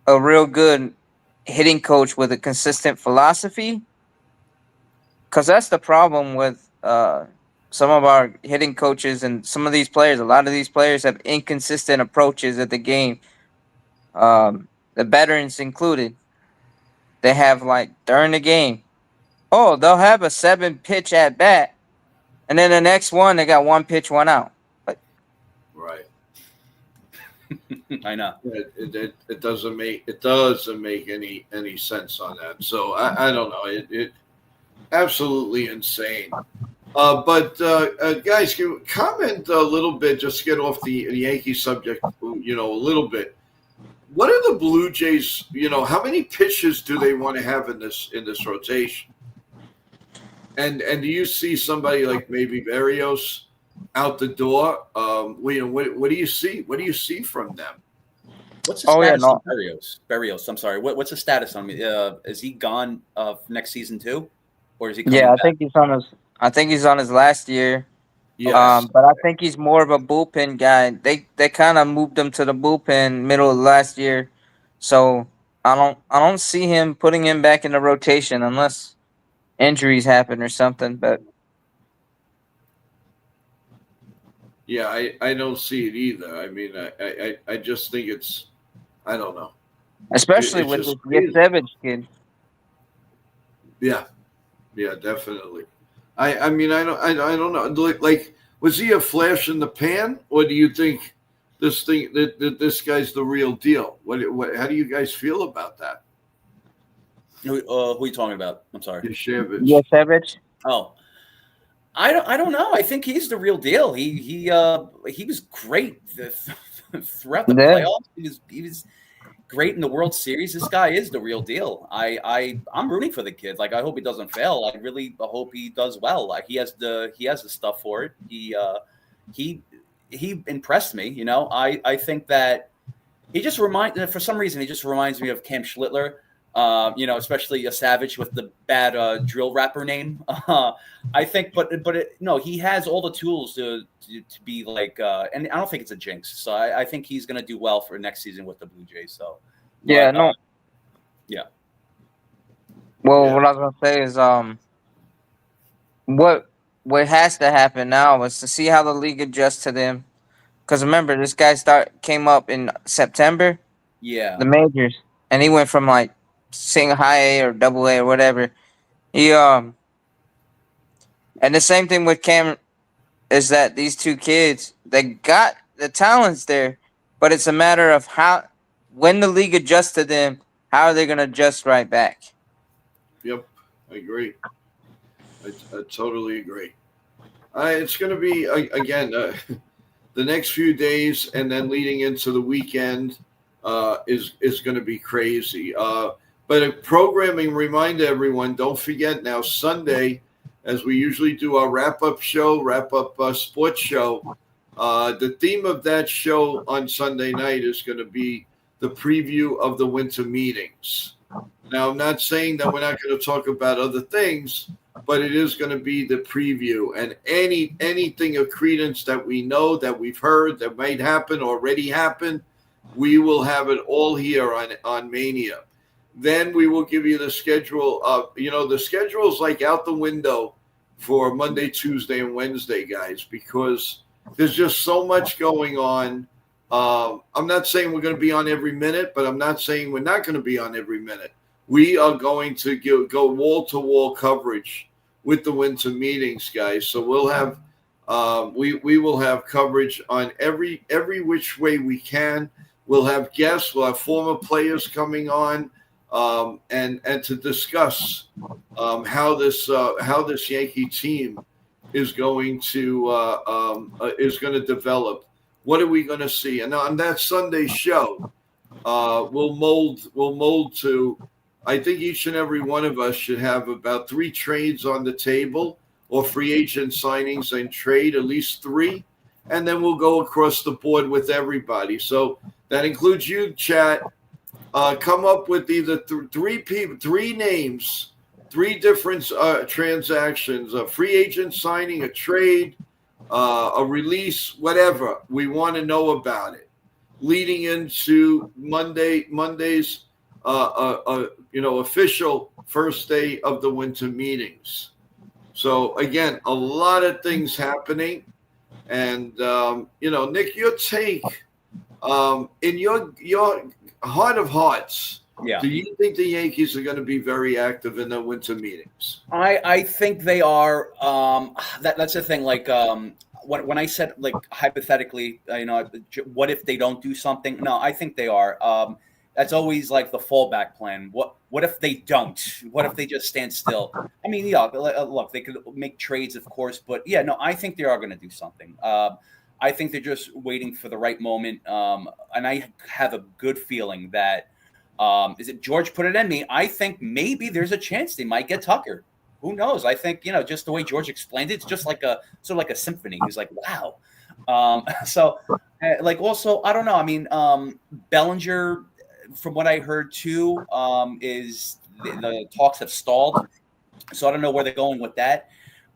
a real good hitting coach with a consistent philosophy, because that's the problem with some of our hitting coaches and some of these players. A lot of these players have inconsistent approaches at the game. The veterans included. They have during the game, they'll have a 7-pitch at bat, and then the next one they got 1 pitch, 1 out. Right. I know. It doesn't make any sense on that. So I don't know. It absolutely insane. But guys, can you comment a little bit, just to get off the Yankee subject, a little bit. What are the Blue Jays? How many pitches do they want to have in this rotation? And do you see somebody like maybe Berrios out the door? What do you see? What do you see from them? What's the status on Berrios? Berrios, I'm sorry. What's the status on me? Is he gone next season too, or is he? Coming Yeah, back? I think he's on his last year. Yes. But I think he's more of a bullpen guy. They kind of moved him to the bullpen middle of last year, so I don't see him putting him back in the rotation unless injuries happen or something. But yeah, I don't see it either. I mean, I just think it's, I don't know. especially It's with just this crazy. Savage kid. Yeah, definitely. I mean, I don't know. Like, was he a flash in the pan, or do you think that this guy's the real deal? What? How do you guys feel about that? Who are you talking about? I'm sorry. Yashevich. Oh, I don't know. I think he's the real deal. He was great throughout the playoffs. He was great in the World Series. This guy is the real deal. I'm rooting for the kid. Like, I hope he doesn't fail. I really hope he does well. Like, he has the stuff for it. He impressed me. You know, I think that for some reason he just reminds me of Cam Schlittler. You know, especially a Savage with the bad drill rapper name. I think, no, he has all the tools to be like, and I don't think it's a jinx. So I think he's going to do well for next season with the Blue Jays. So yeah, yeah. Well, what I was going to say is, what has to happen now is to see how the league adjusts to them. Because remember, this guy came up in September. Yeah. The majors, and he went from like seeing high A or double A or whatever. And the same thing with Cam is that these two kids, they got the talents there, but it's a matter of when the league adjusts to them, how are they going to adjust right back? Yep, I agree. I totally agree. It's going to be again the next few days, and then leading into the weekend is going to be crazy. But a programming reminder, everyone, don't forget now Sunday, as we usually do our wrap-up sports show, the theme of that show on Sunday night is going to be the preview of the winter meetings. Now, I'm not saying that we're not going to talk about other things, but it is going to be the preview. And anything of credence that we know, that we've heard, that might happen, already happened, we will have it all here on Mania. Then we will give you the schedule. The schedule is like out the window for Monday, Tuesday, and Wednesday, guys, because there's just so much going on. I'm not saying we're going to be on every minute, but I'm not saying we're not going to be on every minute. We are going to go wall-to-wall coverage with the winter meetings, guys. So we'll have we will have coverage on every which way we can. We'll have guests. We'll have former players coming on. And to discuss how this Yankee team is going to develop. What are we going to see? And on that Sunday show, we'll mold to. I think each and every one of us should have about 3 trades on the table, or free agent signings and trade, at least 3, and then we'll go across the board with everybody. So that includes you, chat. Come up with either 3 names, 3 different transactions: a free agent signing, a trade, a release, whatever. We want to know about it. Leading into Monday's official first day of the winter meetings. So again, a lot of things happening, and Nick, your take in your heart of hearts. Yeah. Do you think the Yankees are going to be very active in the winter meetings? I think they are. That's the thing. Like when I said, like, hypothetically, what if they don't do something? No, I think they are. That's always like the fallback plan. What if they don't? What if they just stand still? I mean, yeah, look, they could make trades, of course, but yeah, no, I think they are going to do something. I think they're just waiting for the right moment, and I have a good feeling that is it George put it in me. I think maybe there's a chance they might get Tucker. Who knows? I think, just the way George explained it, it's just like a symphony. He's like, wow. Also, I don't know. I mean, Bellinger, from what I heard too, is the talks have stalled. So I don't know where they're going with that.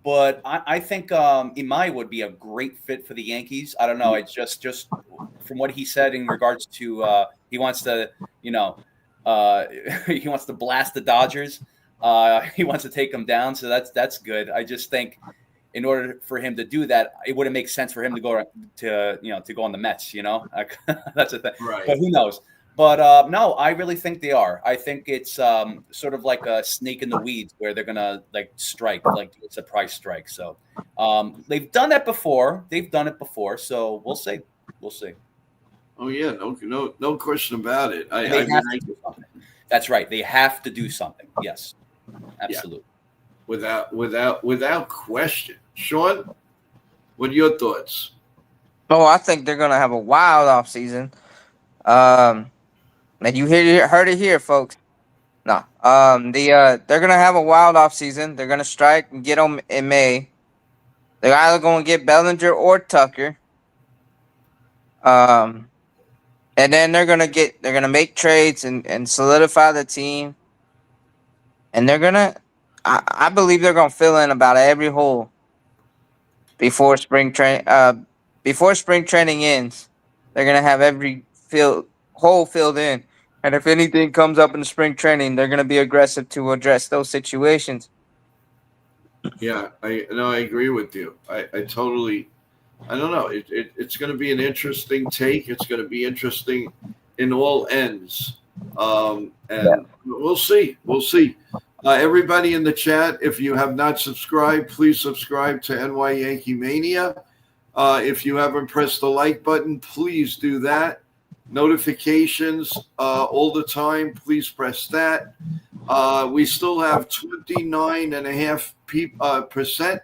But I think Imai would be a great fit for the Yankees. I don't know. It's just from what he said in regards to he wants to, he wants to blast the Dodgers. He wants to take them down. So that's good. I just think in order for him to do that, it wouldn't make sense for him to go on the Mets. That's the thing. Right. But who knows? But no, I really think they are. I think it's sort of like a snake in the weeds where they're gonna like strike, like do a surprise strike. So they've done that before. They've done it before. So we'll see. We'll see. Oh yeah, no question about it. And they have to do something. That's right. They have to do something. Yes, absolutely. Yeah, without question. Sean, what are your thoughts? Oh, I think they're gonna have a wild off season. And you heard it here, folks. No, they're gonna have a wild off season. They're gonna strike and get them in May. They're either gonna get Bellinger or Tucker. And then they're gonna make trades and solidify the team. And I believe they're gonna fill in about every hole before spring training ends. They're gonna have every hole filled in. And if anything comes up in the spring training, they're gonna be aggressive to address those situations. Yeah, I agree with you. I totally. I don't know. It's going to be an interesting take. It's going to be interesting in all ends, and we'll see. We'll see. Everybody in the chat, if you have not subscribed, please subscribe to NY Yankee Mania. If you haven't pressed the like button, please do that. Notifications all the time. Please press that. We still have 29.5%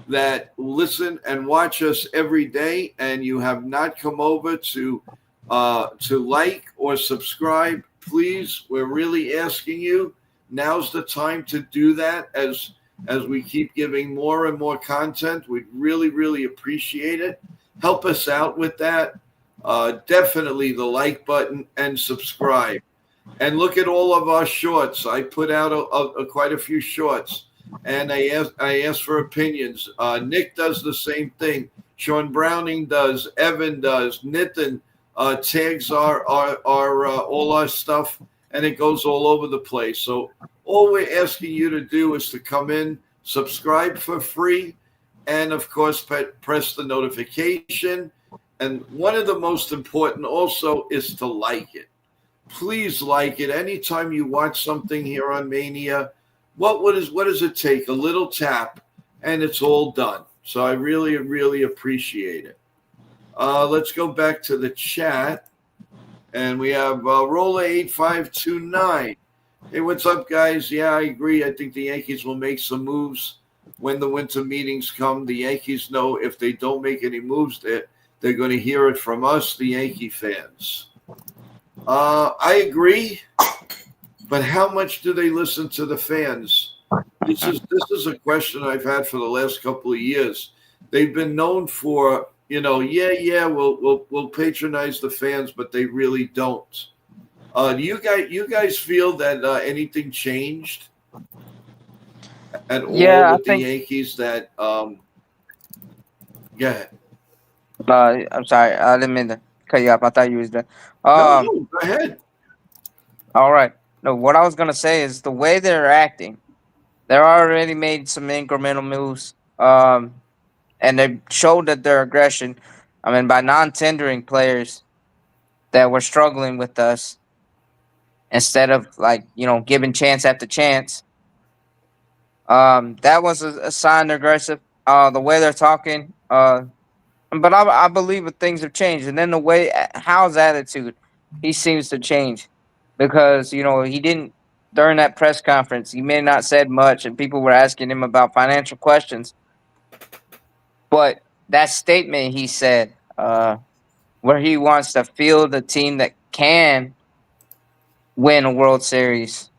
that listen and watch us every day, and you have not come over to like or subscribe. Please, we're really asking you. Now's the time to do that. As we keep giving more and more content, we'd really appreciate it. Help us out with that. Definitely the like button and subscribe. And look at all of our shorts. I put out quite a few shorts, and I asked for opinions. Nick does the same thing. Sean Browning does. Evan does. Nitin tags our all our stuff, and it goes all over the place. So all we're asking you to do is to come in, subscribe for free, and of course press the notification. And one of the most important also is to like it. Please like it. Anytime you watch something here on Mania, what does it take? A little tap, and it's all done. So I really appreciate it. Let's go back to the chat, and we have Rolla 8529. Hey, what's up, guys? Yeah, I agree. I think the Yankees will make some moves when the winter meetings come. The Yankees know if they don't make any moves, they're going to hear it from us, the Yankee fans. I agree, but how much do they listen to the fans? This is a question I've had for the last couple of years. They've been known for, we'll patronize the fans, but they really don't. Do you guys feel that anything changed at all with the Yankees? That go ahead. I'm sorry, I didn't mean to cut you off. I thought you was done. No, go ahead. All right. No, what I was gonna say is the way they're acting. They're already made some incremental moves. And they showed that their aggression. I mean, by non-tendering players that were struggling with us, instead of giving chance after chance. That was a sign they're aggressive. The way they're talking. But I believe that things have changed, and then the way Hal's attitude, he seems to change, because he didn't during that press conference. He may not said much, and people were asking him about financial questions, but that statement he said, where he wants to field a team that can win a World Series,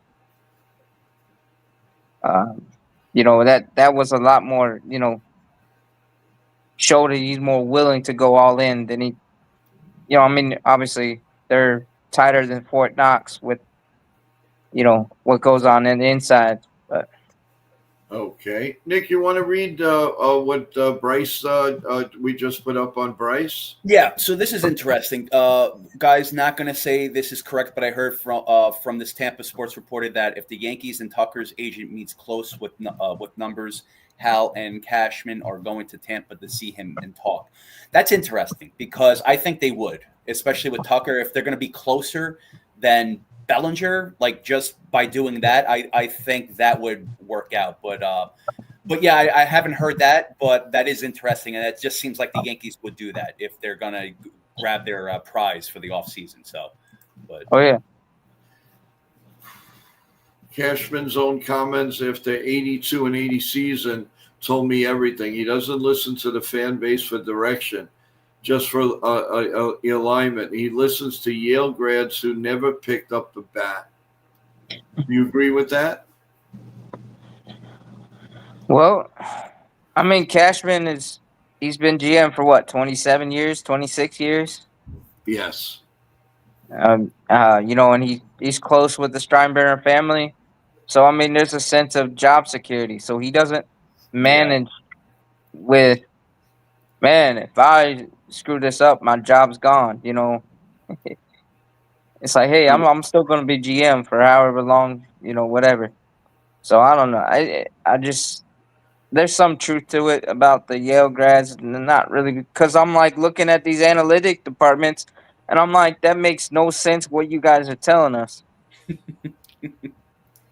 that was a lot more, showed that he's more willing to go all in than he, obviously they're tighter than Fort Knox with, what goes on in the inside. But okay, Nick, you want to read what Bryce we just put up on Bryce? Yeah, so this is interesting. Guys, not going to say this is correct, but I heard from this Tampa Sports reported that if the Yankees and Tucker's agent meets close with numbers, Hal and Cashman are going to Tampa to see him and talk. That's interesting because I think they would, especially with Tucker. If they're going to be closer than Bellinger, like just by doing that, I think that would work out. But yeah, I haven't heard that, but that is interesting, and it just seems like the Yankees would do that if they're going to grab their prize for the offseason. So, but Oh yeah. Cashman's own comments after 82 and 80 season told me everything. He doesn't listen to the fan base for direction, just for alignment. He listens to Yale grads who never picked up the bat. Do you agree with that? Well, I mean, Cashman he's been GM for what, 27 years, 26 years? Yes. And he's close with the Steinbrenner family. So, I mean, there's a sense of job security. So he doesn't manage with, man, if I screw this up, my job's gone, It's like, hey, I'm still going to be GM for however long, whatever. So I don't know. I just there's some truth to it about the Yale grads, not really, because I'm like looking at these analytic departments, and I'm like, that makes no sense what you guys are telling us.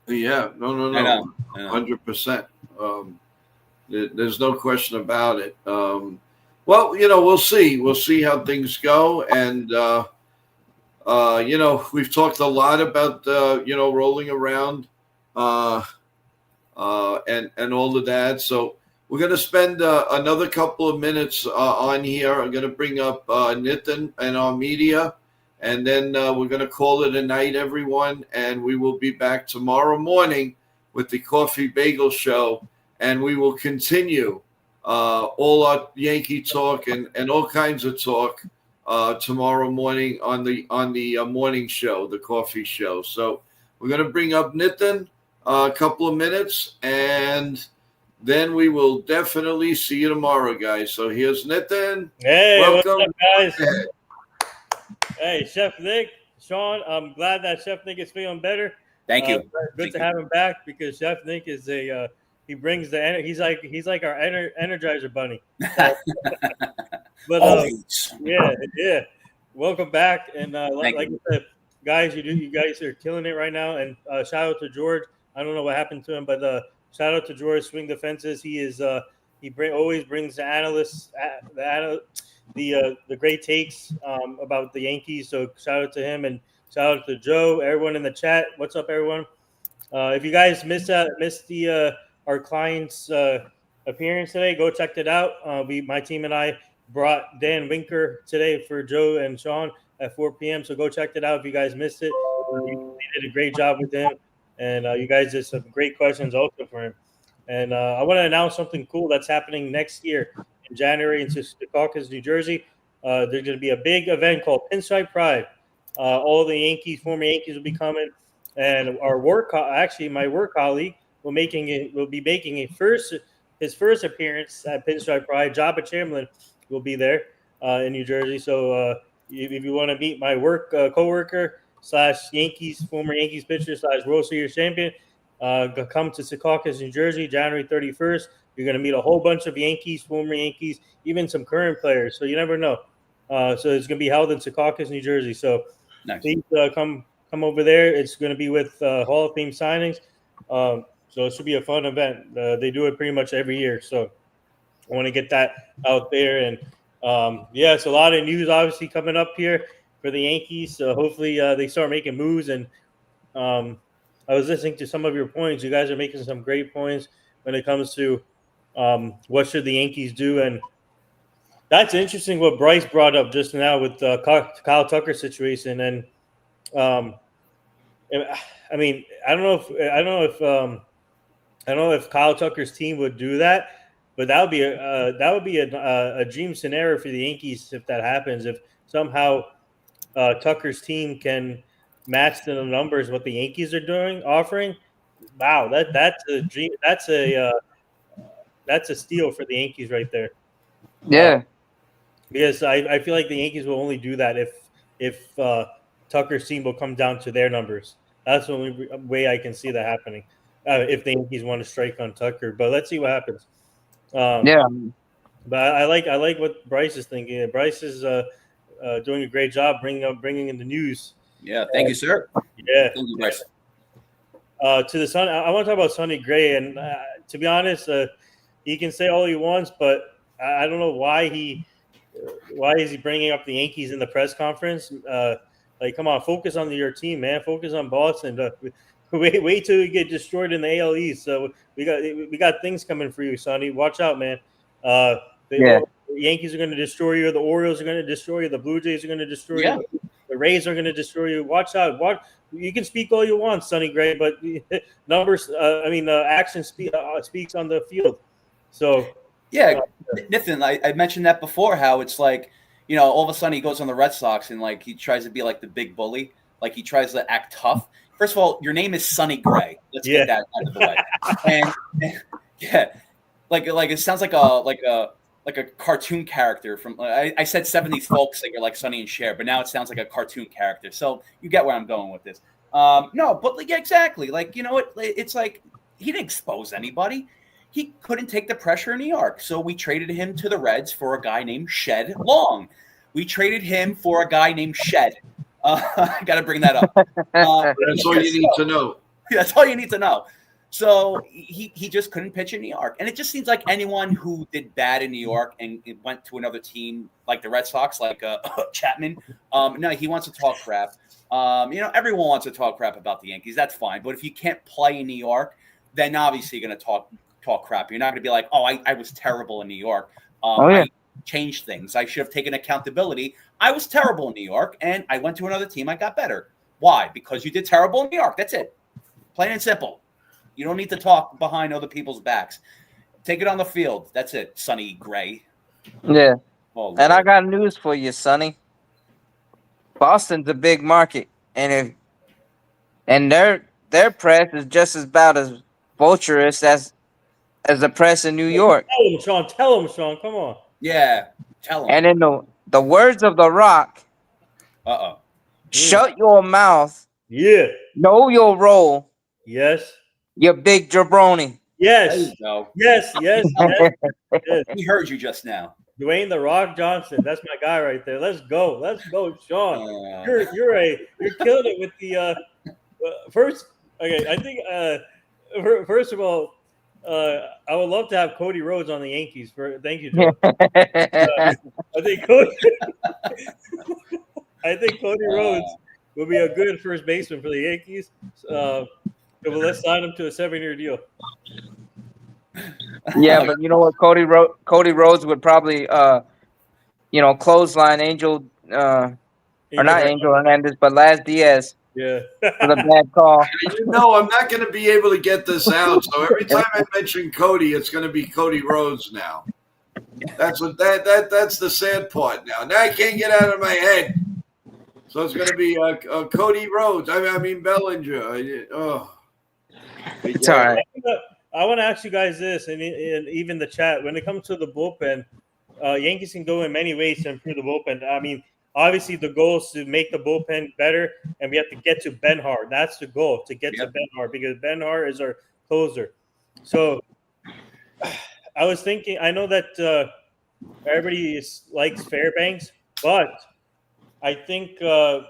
Yeah, I no, know. 100%. There's no question about it. Well, we'll see. We'll see how things go, and we've talked a lot about rolling around, and all of that. So we're going to spend another couple of minutes on here. I'm going to bring up Nitin and our media, and then we're going to call it a night, everyone. And we will be back tomorrow morning with the Coffee Bagel Show, and we will continue all our Yankee talk and all kinds of talk tomorrow morning on the morning show, the Coffee Show. So we're going to bring up Nitin a couple of minutes, and then we will definitely see you tomorrow, guys. So here's Nitin. Hey, welcome, what's up, guys? Hey, Chef Nick, Sean. I'm glad that Chef Nick is feeling better. Thank you. Good to have him back because Chef Nick is he brings the energy. He's like our Energizer bunny. So, but yeah. Welcome back, and like I said, guys, you guys are killing it right now. And shout out to George. I don't know what happened to him, but shout out to George. Swing the fences. He is always brings the analysts the great takes about the Yankees. So shout out to him, and shout out to Joe. Everyone in the chat. What's up, everyone? If you guys missed our client's appearance today, go check it out. My team and I brought Dan Winker today for Joe and Sean at 4 p.m. So go check it out if you guys missed it. You did a great job with him, and you guys did some great questions also for him. And I want to announce something cool that's happening next year in January in Secaucus, New Jersey. There's going to be a big event called Pinstripe Pride. All the former Yankees will be coming, and my work colleague will be making his first appearance at Pinstripe Pride. Jabba Chamberlain will be there in New Jersey. So if you want to meet my coworker / former Yankees pitcher / World Series champion, come to Secaucus, New Jersey, January 31st. You're going to meet a whole bunch of Yankees, former Yankees, even some current players. So you never know. So it's going to be held in Secaucus, New Jersey. So please come over there. It's going to be with Hall of Fame signings. So it should be a fun event. They do it pretty much every year. So I want to get that out there. And it's a lot of news obviously coming up here for the Yankees. So hopefully they start making moves. And I was listening to some of your points. You guys are making some great points when it comes to what should the Yankees do. And that's interesting what Bryce brought up just now with the Kyle Tucker situation. And I mean, I don't know if Kyle Tucker's team would do that, but that would be a dream scenario for the Yankees if that happens. If somehow Tucker's team can match the numbers what the Yankees are offering, wow, that's a dream. That's a steal for the Yankees right there. Yeah. Because I feel like the Yankees will only do that if Tucker's team will come down to their numbers. That's the only way I can see that happening. if the Yankees want to strike on Tucker. But let's see what happens. Yeah. But I like what Bryce is thinking. Bryce is doing a great job bringing in the news. Yeah, thank you, sir. Yeah, Thank you, Bryce. to the Sun, I want to talk about Sonny Gray, and to be honest, he can say all he wants, but I don't know why is he bringing up the Yankees in the press conference? Like, come on, focus on your team, man. Focus on Boston. Wait till you get destroyed in the AL East. So we got things coming for you, Sonny. Watch out, man. The Yankees are going to destroy you. The Orioles are going to destroy you. The Blue Jays are going to destroy you. The Rays are going to destroy you. Watch out. You can speak all you want, Sonny Gray, but numbers. Action speaks on the field. So yeah, Nathan, I mentioned that before. How it's like, all of a sudden he goes on the Red Sox and like he tries to be like the big bully, like he tries to act tough. First of all, your name is Sonny Gray. Let's get that out of the way. And like it sounds like a cartoon character from. I said 70s folk singer like Sonny and Cher, but now it sounds like a cartoon character. So you get where I'm going with this. No, but like exactly, like it's like he didn't expose anybody. He couldn't take the pressure in New York, so we traded him to the Reds for a guy named Shed Long. We traded him for a guy named Shed. I got to bring that up. That's all you need to know. That's all you need to know. So he just couldn't pitch in New York. And it just seems like anyone who did bad in New York and went to another team like the Red Sox, like Chapman, no, he wants to talk crap. Everyone wants to talk crap about the Yankees. That's fine. But if you can't play in New York, then obviously you're going to talk crap. You're not going to be like, oh, I was terrible in New York. I changed things. I should have taken accountability. I was terrible in New York, and I went to another team. I got better. Why? Because you did terrible in New York. That's it. Plain and simple. You don't need to talk behind other people's backs. Take it on the field. That's it, Sonny Gray. Yeah. Oh, and I got news for you, Sonny. Boston's a big market, and their press is just about as vulturous as the press in New York. Tell him, Sean. Come on. Yeah, tell him. And in the words of The Rock, shut your mouth. Yeah. Know your role. Yes. You big jabroni. Yes. There you go. Yes. He heard you just now. Dwayne The Rock Johnson. That's my guy right there. Let's go, Sean. You're killing it with the first. Okay, I think first of all, I would love to have Cody Rhodes on the Yankees. Thank you, Joe. I think Cody Rhodes will be a good first baseman for the Yankees. Let's sign him to a 7-year deal. Yeah, but you know what? Cody Rhodes would probably, clothesline Angel, or not Angel Hernandez, but Laz Diaz. Yeah. For the bad call. I'm not going to be able to get this out. So every time I mention Cody, it's going to be Cody Rhodes now. That's the sad part now. Now I can't get out of my head. So it's going to be Cody Rhodes. I mean Bellinger. It's all right. I want to ask you guys this, and even the chat. When it comes to the bullpen, Yankees can go in many ways to improve the bullpen. I mean, obviously the goal is to make the bullpen better, and we have to get to Benhart. That's the goal, to get to Benhart, because Benhart is our closer. So I was thinking, I know that everybody likes Fairbanks, but I think the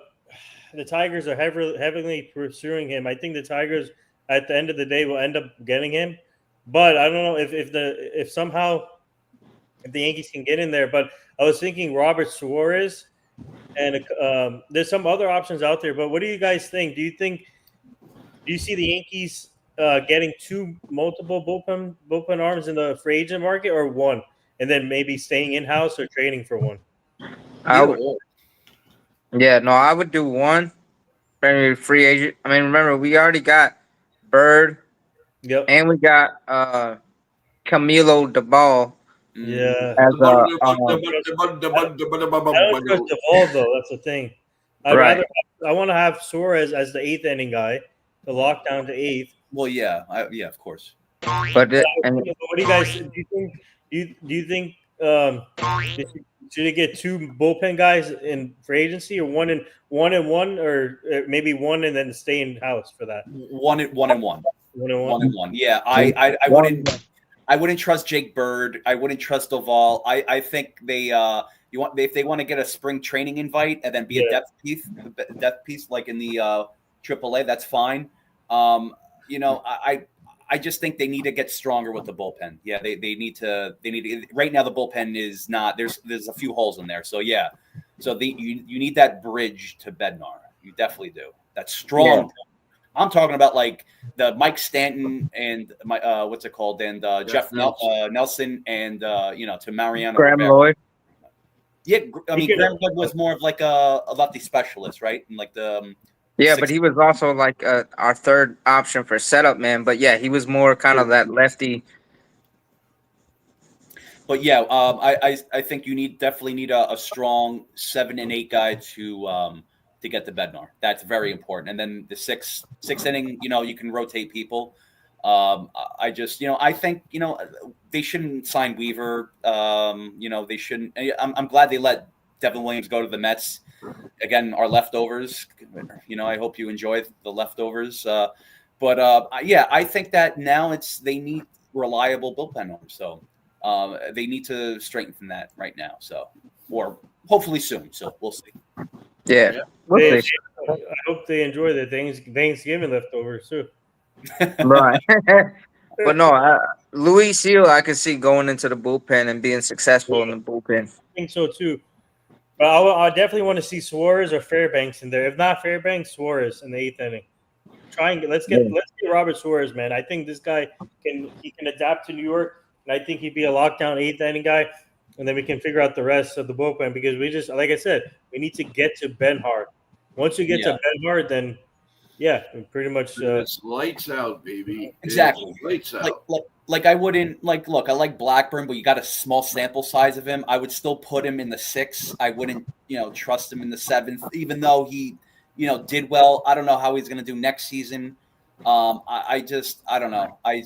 Tigers are heavily pursuing him. I think the Tigers, at the end of the day, will end up getting him. But I don't know if somehow the Yankees can get in there. But I was thinking Robert Suarez, and there's some other options out there. But what do you guys think? Do you see the Yankees getting multiple bullpen arms in the free agent market, or one, and then maybe staying in-house or trading for one? I would do one. Free agent. I mean, remember, we already got Bird. Yep. And we got Camilo DeBall. Yeah. As I don't trust Duvall, though. That's the thing. I want to have Suarez as the 8th inning guy to lock down to 8th. Well, yeah, of course. But what do you guys do? You think should it get 2 bullpen guys in free agency, or one and one, or maybe one and then stay in house for that? One and one. 1-1. Yeah, I wouldn't trust Jake Bird. I wouldn't trust Doval. I think they if they want to get a spring training invite and then be a depth piece like in the AAA, that's fine. I just think they need to get stronger with the bullpen. Yeah, they need to right now the bullpen is not there's a few holes in there. So yeah. So you need that bridge to Bednar. You definitely do. That's strong. Yeah. I'm talking about like the Mike Stanton and my what's it called, and Jeff Nelson and to Mariano Graham Lloyd. Yeah, I mean Graham Lloyd was more of like a lefty specialist, right? And like the but he was also like our third option for setup man. But yeah, he was more kind of that lefty. But yeah, I think you definitely need a strong 7 and 8 guy to get the Bednar. That's very important. And then the sixth inning, you can rotate people. I think they shouldn't sign Weaver. They shouldn't. I'm glad they let Devin Williams go to the Mets. Again, our leftovers. I hope you enjoy the leftovers. I think that now they need reliable bullpen arms. So they need to strengthen that right now. So, or hopefully soon. So we'll see. Yeah. I hope they enjoy the Thanksgiving leftovers too. Right. But no, Luis Seal, I could see going into the bullpen and being successful in the bullpen. I think so too. But I definitely want to see Suarez or Fairbanks in there. If not Fairbanks, Suarez in the 8th inning. Let's get Robert Suarez, man. I think this guy can adapt to New York, and I think he'd be a lockdown 8th inning guy. And then we can figure out the rest of the bullpen because we just, like I said, we need to get to Benhart. Once you get to Benhart, then pretty much it's lights out, baby. Exactly, lights out. Like I wouldn't look. I like Blackburn, but you got a small sample size of him. I would still put him in the 6th. I wouldn't, trust him in the 7th, even though he, did well. I don't know how he's going to do next season. I don't know. I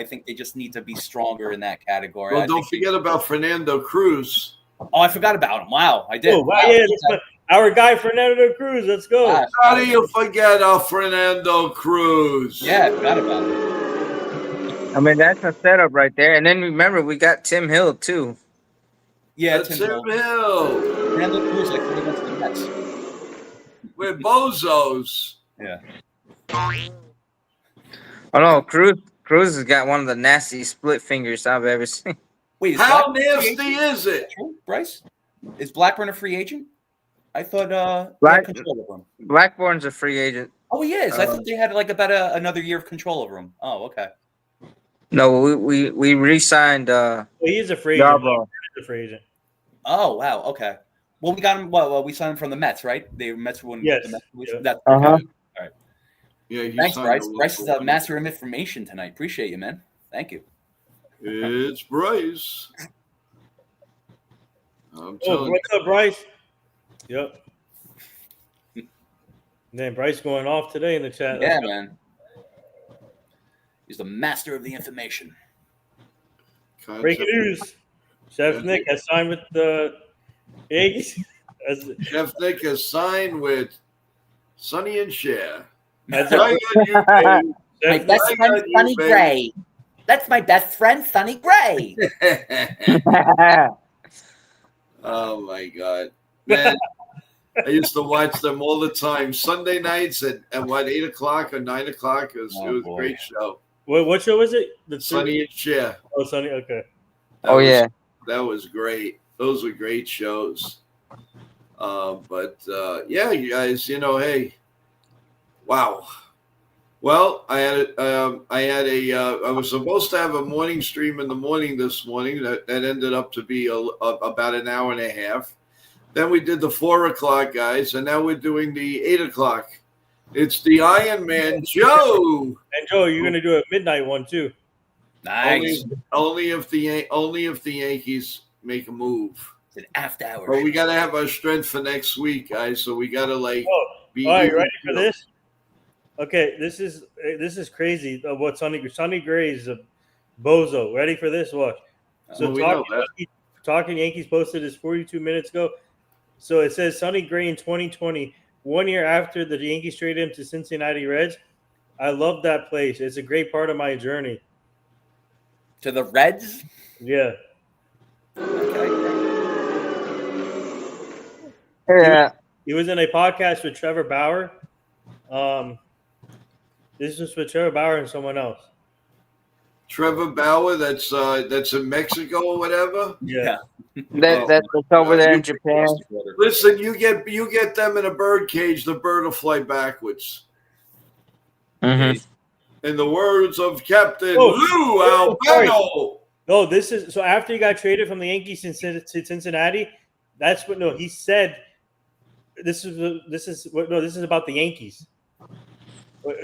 think they just need to be stronger in that category. Well, don't forget about Fernando Cruz. Oh, I forgot about him. Wow, I did. Oh, wow. Yeah, our guy Fernando Cruz. Let's go. Wow. How do you forget Fernando Cruz? Yeah, I forgot about him. I mean, that's a setup right there. And then remember, we got Tim Hill too. Yeah, Tim Hill. Fernando Cruz, like when he went to the Mets. We're bozos. Yeah. Oh no, Cruz has got one of the nastiest split fingers I've ever seen. Wait, how nasty is it, Bryce? Is Blackburn a free agent? I thought control over him. Blackburn's a free agent. Oh, he is. I thought they had like about another year of control over him. Oh, okay. No, we re-signed. He is a free agent. He's a free agent. Oh wow. Okay. Well, we got him. Well, we signed him from the Mets, right? The Mets won. Yes. The Mets, yeah. That's All right. Yeah. Thanks, Bryce. Bryce is a master of information tonight. Appreciate you, man. Thank you. It's Bryce. I'm telling what's up, Bryce? Yep. Man, Bryce going off today in the chat. Yeah, man. He's the master of the information. Breaking news. Chef Nick has signed with the Yankees. Chef Nick has signed with Sonny and Cher. My best friend, Sonny Gray. That's my best friend, Sonny Gray. Oh, my God. Man, I used to watch them all the time. Sunday nights at 8 o'clock or 9 o'clock. It was a great show. What show was it? Sonny and Cher. Oh, Sonny. Okay. That was great. Those were great shows. You guys, hey, wow. Well, I was supposed to have a morning stream in the morning this morning. That ended up to be about an hour and a half. Then we did the 4 o'clock, guys, and now we're doing the 8 o'clock. It's the Iron Man Joe. And Joe, you're gonna do a midnight one too. Nice. Only if the Yankees make a move. It's an after hour. But we gotta have our strength for next week, guys. So we gotta be. All right, you ready for this? Okay, this is crazy. What Sonny Gray is a bozo. Ready for this? Watch. So Talking Yankees posted this 42 minutes ago. So it says Sonny Gray in 2020, 1 year after the Yankees traded him to Cincinnati Reds, I love that place. It's a great part of my journey. To the Reds? Yeah. Yeah. He was in a podcast with Trevor Bauer. This was with Trevor Bauer and someone else. Trevor Bauer, that's in Mexico or whatever. Yeah. That's over there in Japan. Listen, you get them in a bird cage, the bird will fly backwards. Mm-hmm. In the words of Captain Oh, Lou Albano. No, this is so after he got traded from the Yankees to Cincinnati. That's what he said. This is about the Yankees.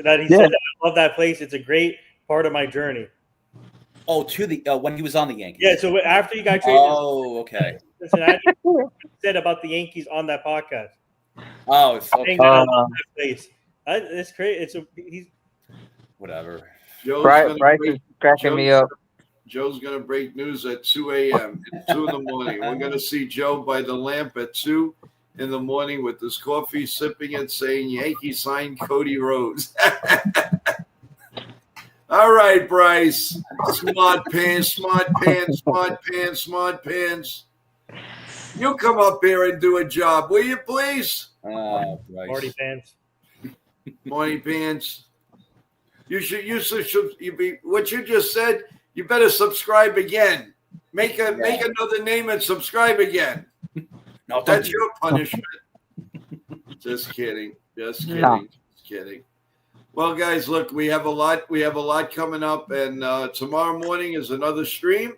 That he said, I love that place. It's a great part of my journey. Oh, to the when he was on the Yankees. Yeah, so after he got traded, okay. Cincinnati, he said about the Yankees on that podcast. Oh, okay. That place. It's great. He's Whatever. Bryce is cracking me up. Joe's going to break news at 2 a.m. It's 2 in the morning. We're going to see Joe by the lamp at 2 in the morning with his coffee, sipping it, saying Yankee signed Cody Rhodes. All right, Bryce. Smart pants. You come up here and do a job, will you, please? Bryce. Marty fans. Morning pants. You should be what you just said. You better subscribe again. Make another name and subscribe again. No, that's your punishment. Just kidding. Well, guys, look, we have a lot coming up, and tomorrow morning is another stream.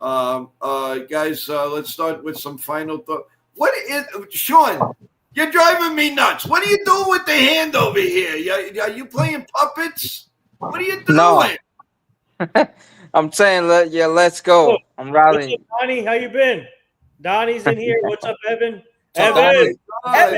Guys, let's start with some final thought. What is Sean? You're driving me nuts. What are you doing with the hand over here? Are you playing puppets? What are you doing? No. I'm saying, let's go. I'm rallying. What's up, Donnie? How you been? Donnie's in here. What's up, Evan? Evan,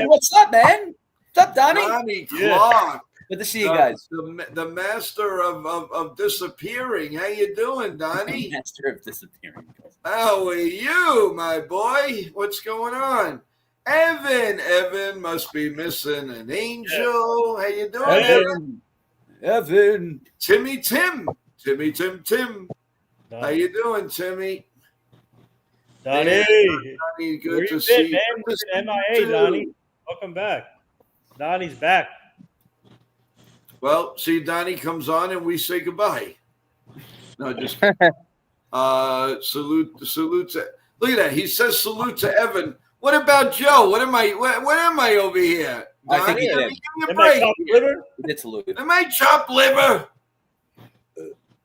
what's up, man? What's up, Donnie? Donnie Clark. Good to see you guys. The master of disappearing. How you doing, Donnie? Master of disappearing. How are you, my boy? What's going on? Evan must be missing an angel. How you doing, Evan? Timmy Tim. How you doing, Timmy? Donnie. Donnie, good to see you. Man? Good MIA, Donnie. Welcome back. Donnie's back. Well, see, Donnie comes on and we say goodbye. No, just kidding. Salute to. Look at that. He says salute to Evan. What about Joe? What am I over here? I think he did. Give me a break. He did salute. Am I chopped liver?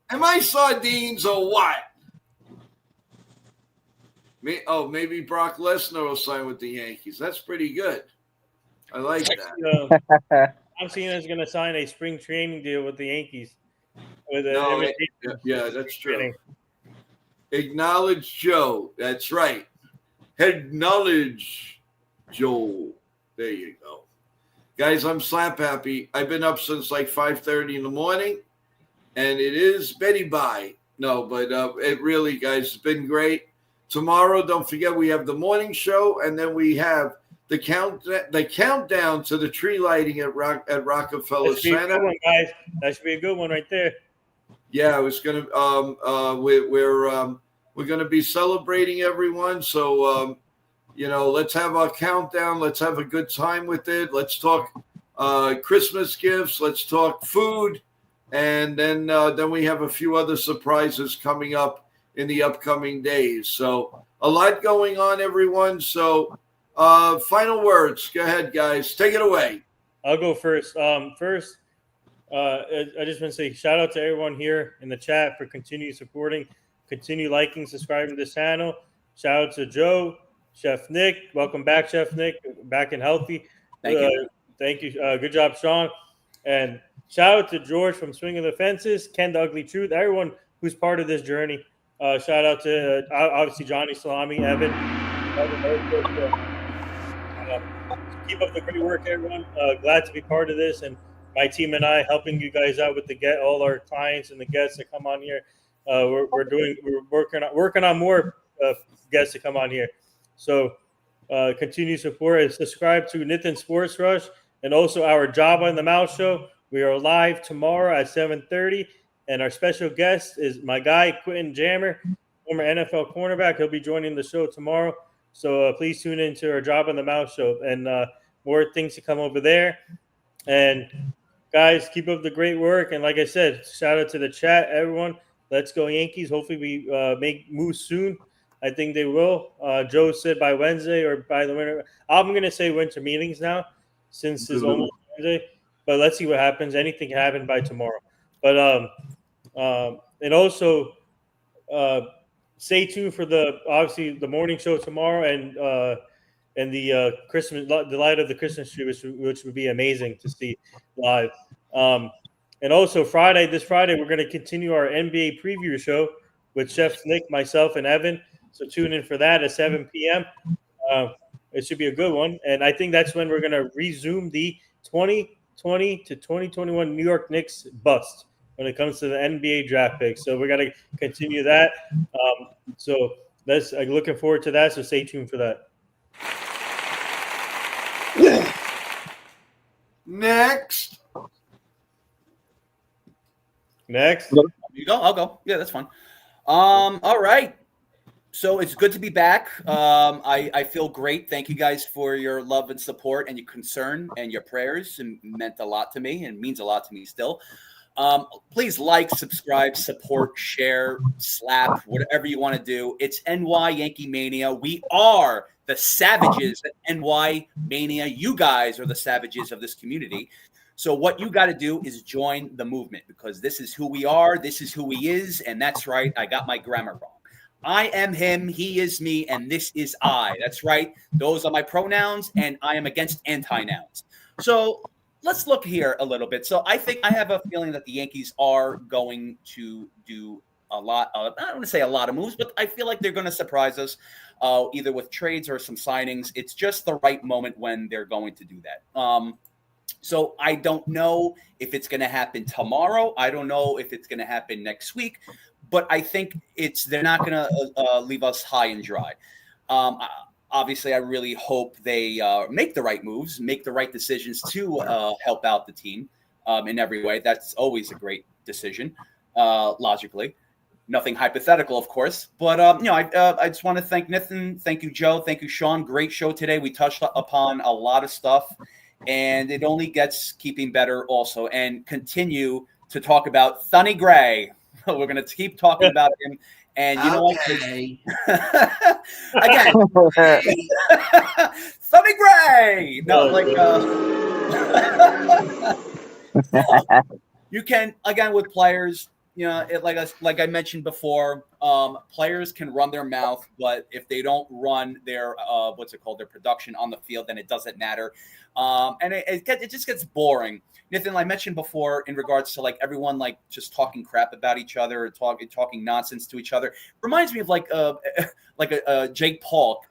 Am I sardines or what? Maybe Brock Lesnar will sign with the Yankees. That's pretty good. I like that. I'm seeing he's going to sign a spring training deal with the Yankees. Yeah, that's true. Acknowledge Joe. That's right. Acknowledge Joe. There you go. Guys, I'm slap happy. I've been up since like 5:30 in the morning, and it is Betty Bye. No, but it really, guys, it's been great. Tomorrow, don't forget, we have the morning show, and then we have the countdown to the tree lighting at Rockefeller Center. One, guys. That should be a good one right there. Yeah, it's gonna. We're gonna be celebrating everyone. So, let's have our countdown. Let's have a good time with it. Let's talk Christmas gifts. Let's talk food, and then we have a few other surprises coming up in the upcoming days. So, a lot going on, everyone. So. Final words. Go ahead, guys. Take it away. I'll go first. I just want to say shout out to everyone here in the chat for continue supporting, continue liking, subscribing to this channel. Shout out to Joe, Chef Nick. Welcome back, Chef Nick. Back and healthy. Thank you. Thank you. Good job, Sean. And shout out to George from Swinging the Fences, Ken the Ugly Truth, everyone who's part of this journey. Shout out to obviously Johnny Salami, Evan. Keep up the great work, everyone. Glad to be part of this, and my team and I helping you guys out with all our clients and the guests that come on here. We're working on more guests to come on here. So continue support and subscribe to Nathan Sports Rush and also our Java in the Mouth show. We are live tomorrow at 7:30, and our special guest is my guy Quentin Jammer, former NFL cornerback. He'll be joining the show tomorrow. So please tune into our Job on the Mouth show, and more things to come over there. And guys, keep up the great work. And like I said, shout out to the chat, everyone. Let's go Yankees. Hopefully we make moves soon. I think they will. Joe said by Wednesday or by the winter. I'm going to say winter meetings now since it's almost Wednesday. But let's see what happens. Anything can happen by tomorrow. But and also stay tuned for obviously the morning show tomorrow and the Christmas, the light of the Christmas tree, which would be amazing to see live. And also this Friday, we're going to continue our NBA preview show with Chef Nick, myself, and Evan. So tune in for that at 7 p.m. It should be a good one. And I think that's when we're going to resume the 2020 to 2021 New York Knicks bust when it comes to the NBA draft picks. So we're going to continue that. So that's looking forward to that. So stay tuned for that. Next. You go. I'll go. Yeah, that's fine. All right. So it's good to be back. I feel great. Thank you guys for your love and support and your concern and your prayers. It meant a lot to me and means a lot to me still. Please like, subscribe, support, share, slap, whatever you want to do. It's NY Yankee Mania. We are the savages at NY Mania. You guys are the savages of this community. So what you got to do is join the movement because this is who we are. This is who he is. And that's right. I got my grammar wrong. I am him, he is me, and this is I. That's right. Those are my pronouns, and I am against anti-nouns. So let's look here a little bit. So I think I have a feeling that the Yankees are going to do a lot of, I don't want to say a lot of moves, but I feel like they're going to surprise us either with trades or some signings. It's just the right moment when they're going to do that. So I don't know if it's going to happen tomorrow. I don't know if it's going to happen next week. But I think they're not going to leave us high and dry. Obviously, I really hope they make the right moves, make the right decisions to help out the team in every way. That's always a great decision, logically. Nothing hypothetical, of course. But, I just want to thank Nathan. Thank you, Joe. Thank you, Sean. Great show today. We touched upon a lot of stuff, and it only gets keeping better also. And continue to talk about Sonny Gray. We're going to keep talking about him. And you know what? Again, Sonny Gray. No, you can, again, with players, like I mentioned before, players can run their mouth, but if they don't run their, their production on the field, then it doesn't matter. And it just gets boring. Nathan, I mentioned before in regards to everyone just talking crap about each other or talking nonsense to each other. Reminds me of a Jake Paul,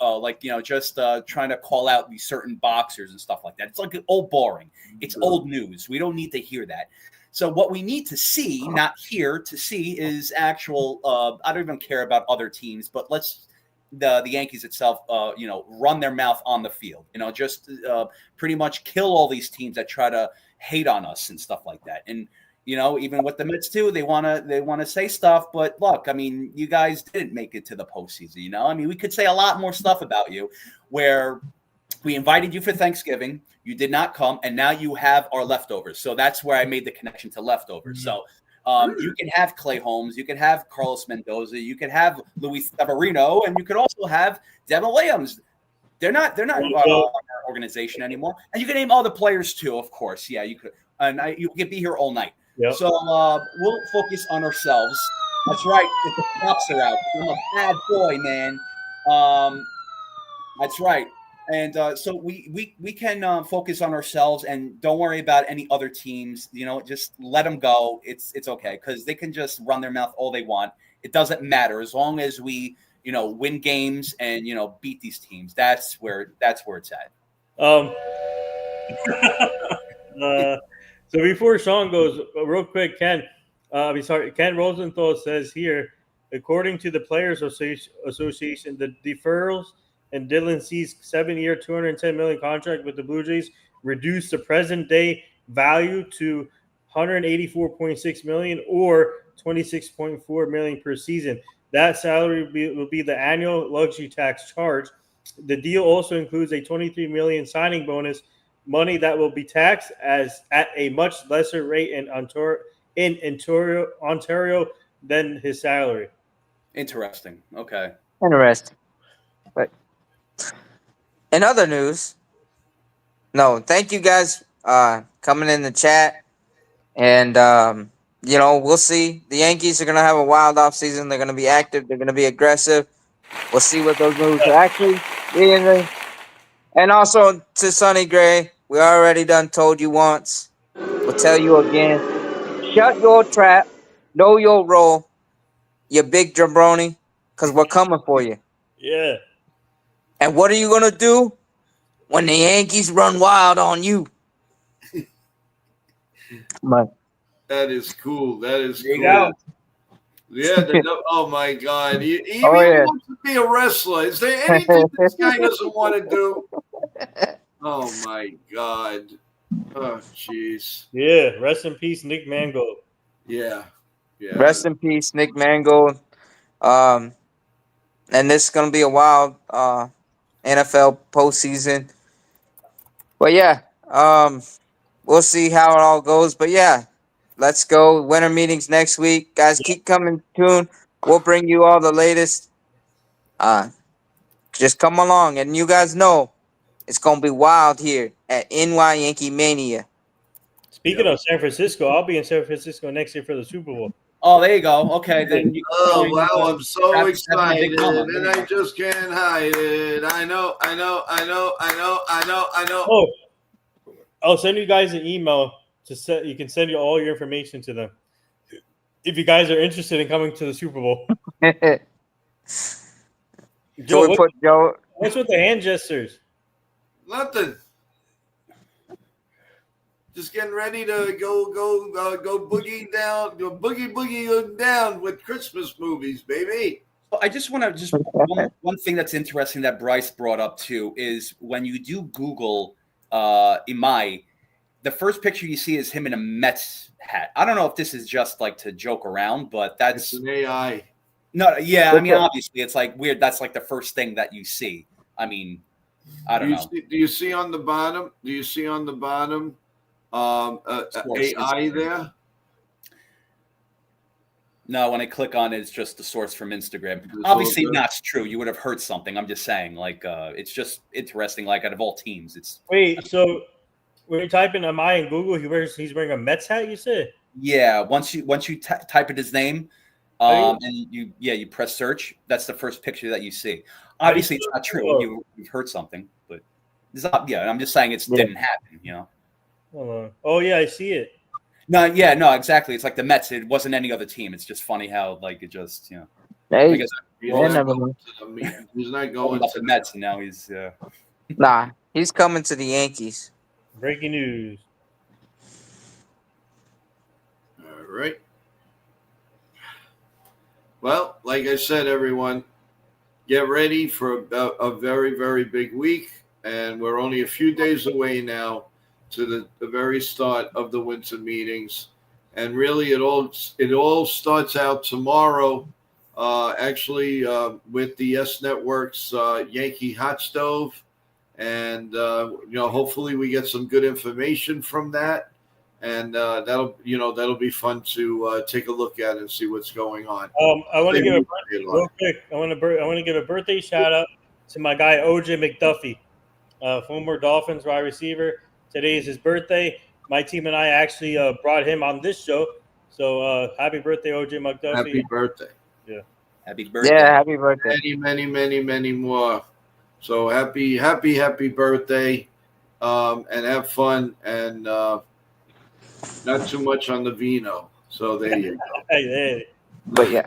just trying to call out these certain boxers and stuff like that. It's old boring. It's old news. We don't need to hear that. So what we need to see, not hear, to see is actual. I don't even care about other teams, but let's. The Yankees itself, run their mouth on the field, just pretty much kill all these teams that try to hate on us and stuff like that. And, even with the Mets too, they want to say stuff, but look, I mean, you guys didn't make it to the postseason, we could say a lot more stuff about you where we invited you for Thanksgiving. You did not come. And now you have our leftovers. So that's where I made the connection to leftovers. So, you can have Clay Holmes, you can have Carlos Mendoza, you can have Luis Severino, and you could also have Devin Williams. They're not our organization anymore. And you can name all the players too, of course. Yeah, you could. And you could be here all night. Yep. So we'll focus on ourselves. That's right. The props are out. I'm a bad boy, man. That's right. And so we can focus on ourselves and don't worry about any other teams. Just let them go. It's okay because they can just run their mouth all they want. It doesn't matter as long as we win games and beat these teams. That's where it's at. So before Sean goes, real quick, Ken Rosenthal says here, according to the Players Association, the deferrals and Dylan Cease's 7-year, $210 million contract with the Blue Jays reduced the present day value to $184.6 million or $26.4 million per season. That salary will be the annual luxury tax charge. The deal also includes a $23 million signing bonus, money that will be taxed as at a much lesser rate in Ontario than his salary. Interesting. Okay. Interesting. But in other news, no, thank you guys coming in the chat. And we'll see. The Yankees are gonna have a wild off season. They're gonna be active, they're gonna be aggressive. We'll see what those moves are actually being. And also to Sonny Gray, we already done told you once. We'll tell you again. Shut your trap. Know your role. You big jabroni. Because we're coming for you. Yeah. And what are you going to do when the Yankees run wild on you? That is cool. That is There cool. you go. Yeah. Oh my God. He even wants to be a wrestler. Is there anything this guy doesn't want to do? Oh my God. Oh jeez. Yeah. Rest in peace, Nick Mangold. Yeah. Yeah. Rest in peace, Nick Mangold. And this is going to be a wild NFL postseason. But yeah, we'll see how it all goes. But yeah, let's go. Winter meetings next week. Guys, keep coming tuned. We'll bring you all the latest. Just come along. And you guys know it's going to be wild here at NY Yankee Mania. Speaking of San Francisco, I'll be in San Francisco next year for the Super Bowl. Oh, there you go. Okay, then you Oh wow, I'm so have a excited, big mama. and I just can't hide it. I know. Oh, I'll send you guys an email to set. You can send you all your information to them if you guys are interested in coming to the Super Bowl. Joe, what's with the hand gestures? Nothing. Just getting ready to go boogie down with Christmas movies, baby. I just want to one thing that's interesting that Bryce brought up too is when you do Google Imai, the first picture you see is him in a Mets hat. I don't know if this is just like to joke around, but that's an AI. No, yeah, I mean obviously it's like weird. That's like the first thing that you see. I mean, I don't know. Do you see on the bottom? AI there? No, when I click on it, it's just the source from Instagram. Obviously, that's true. You would have heard something. I'm just saying, like, it's just interesting. Like, out of all teams, it's So when you type in Amai in Google, he's wearing a Mets hat. You said, yeah. Once you type in his name, and you press search, that's the first picture that you see. Obviously, it's not true. You've heard something, but it's not. Yeah, I'm just saying it didn't happen. You know. Oh yeah, I see it. No, exactly. It's like the Mets. It wasn't any other team. It's just funny how like it just Hey, he's not going to the Mets, and now he's. Nah, he's coming to the Yankees. Breaking news. All right. Well, like I said, everyone, get ready for a very, very big week, and we're only a few days away now to the very start of the winter meetings, and really it all starts out tomorrow with the S Network's Yankee Hot Stove, and hopefully we get some good information from that, and that'll be fun to take a look at and see what's going on. I want to give real quick. I want to give a birthday shout out to my guy OJ McDuffie, former Dolphins wide receiver. Today is his birthday. My team and I actually brought him on this show. So happy birthday, OJ McDuffie. Happy birthday. Yeah. Happy birthday. Yeah, happy birthday. Many more. So happy birthday. And have fun and not too much on the vino. So there you go. Hey. But yeah.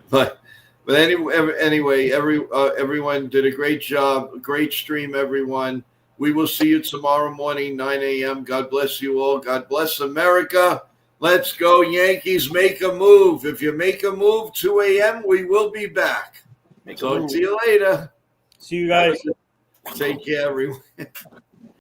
But anyway, everyone did a great job. Great stream, everyone. We will see you tomorrow morning, 9 a.m. God bless you all. God bless America. Let's go, Yankees. Make a move. If you make a move, 2 a.m., we will be back. Talk to you later. See you guys. Take care, everyone.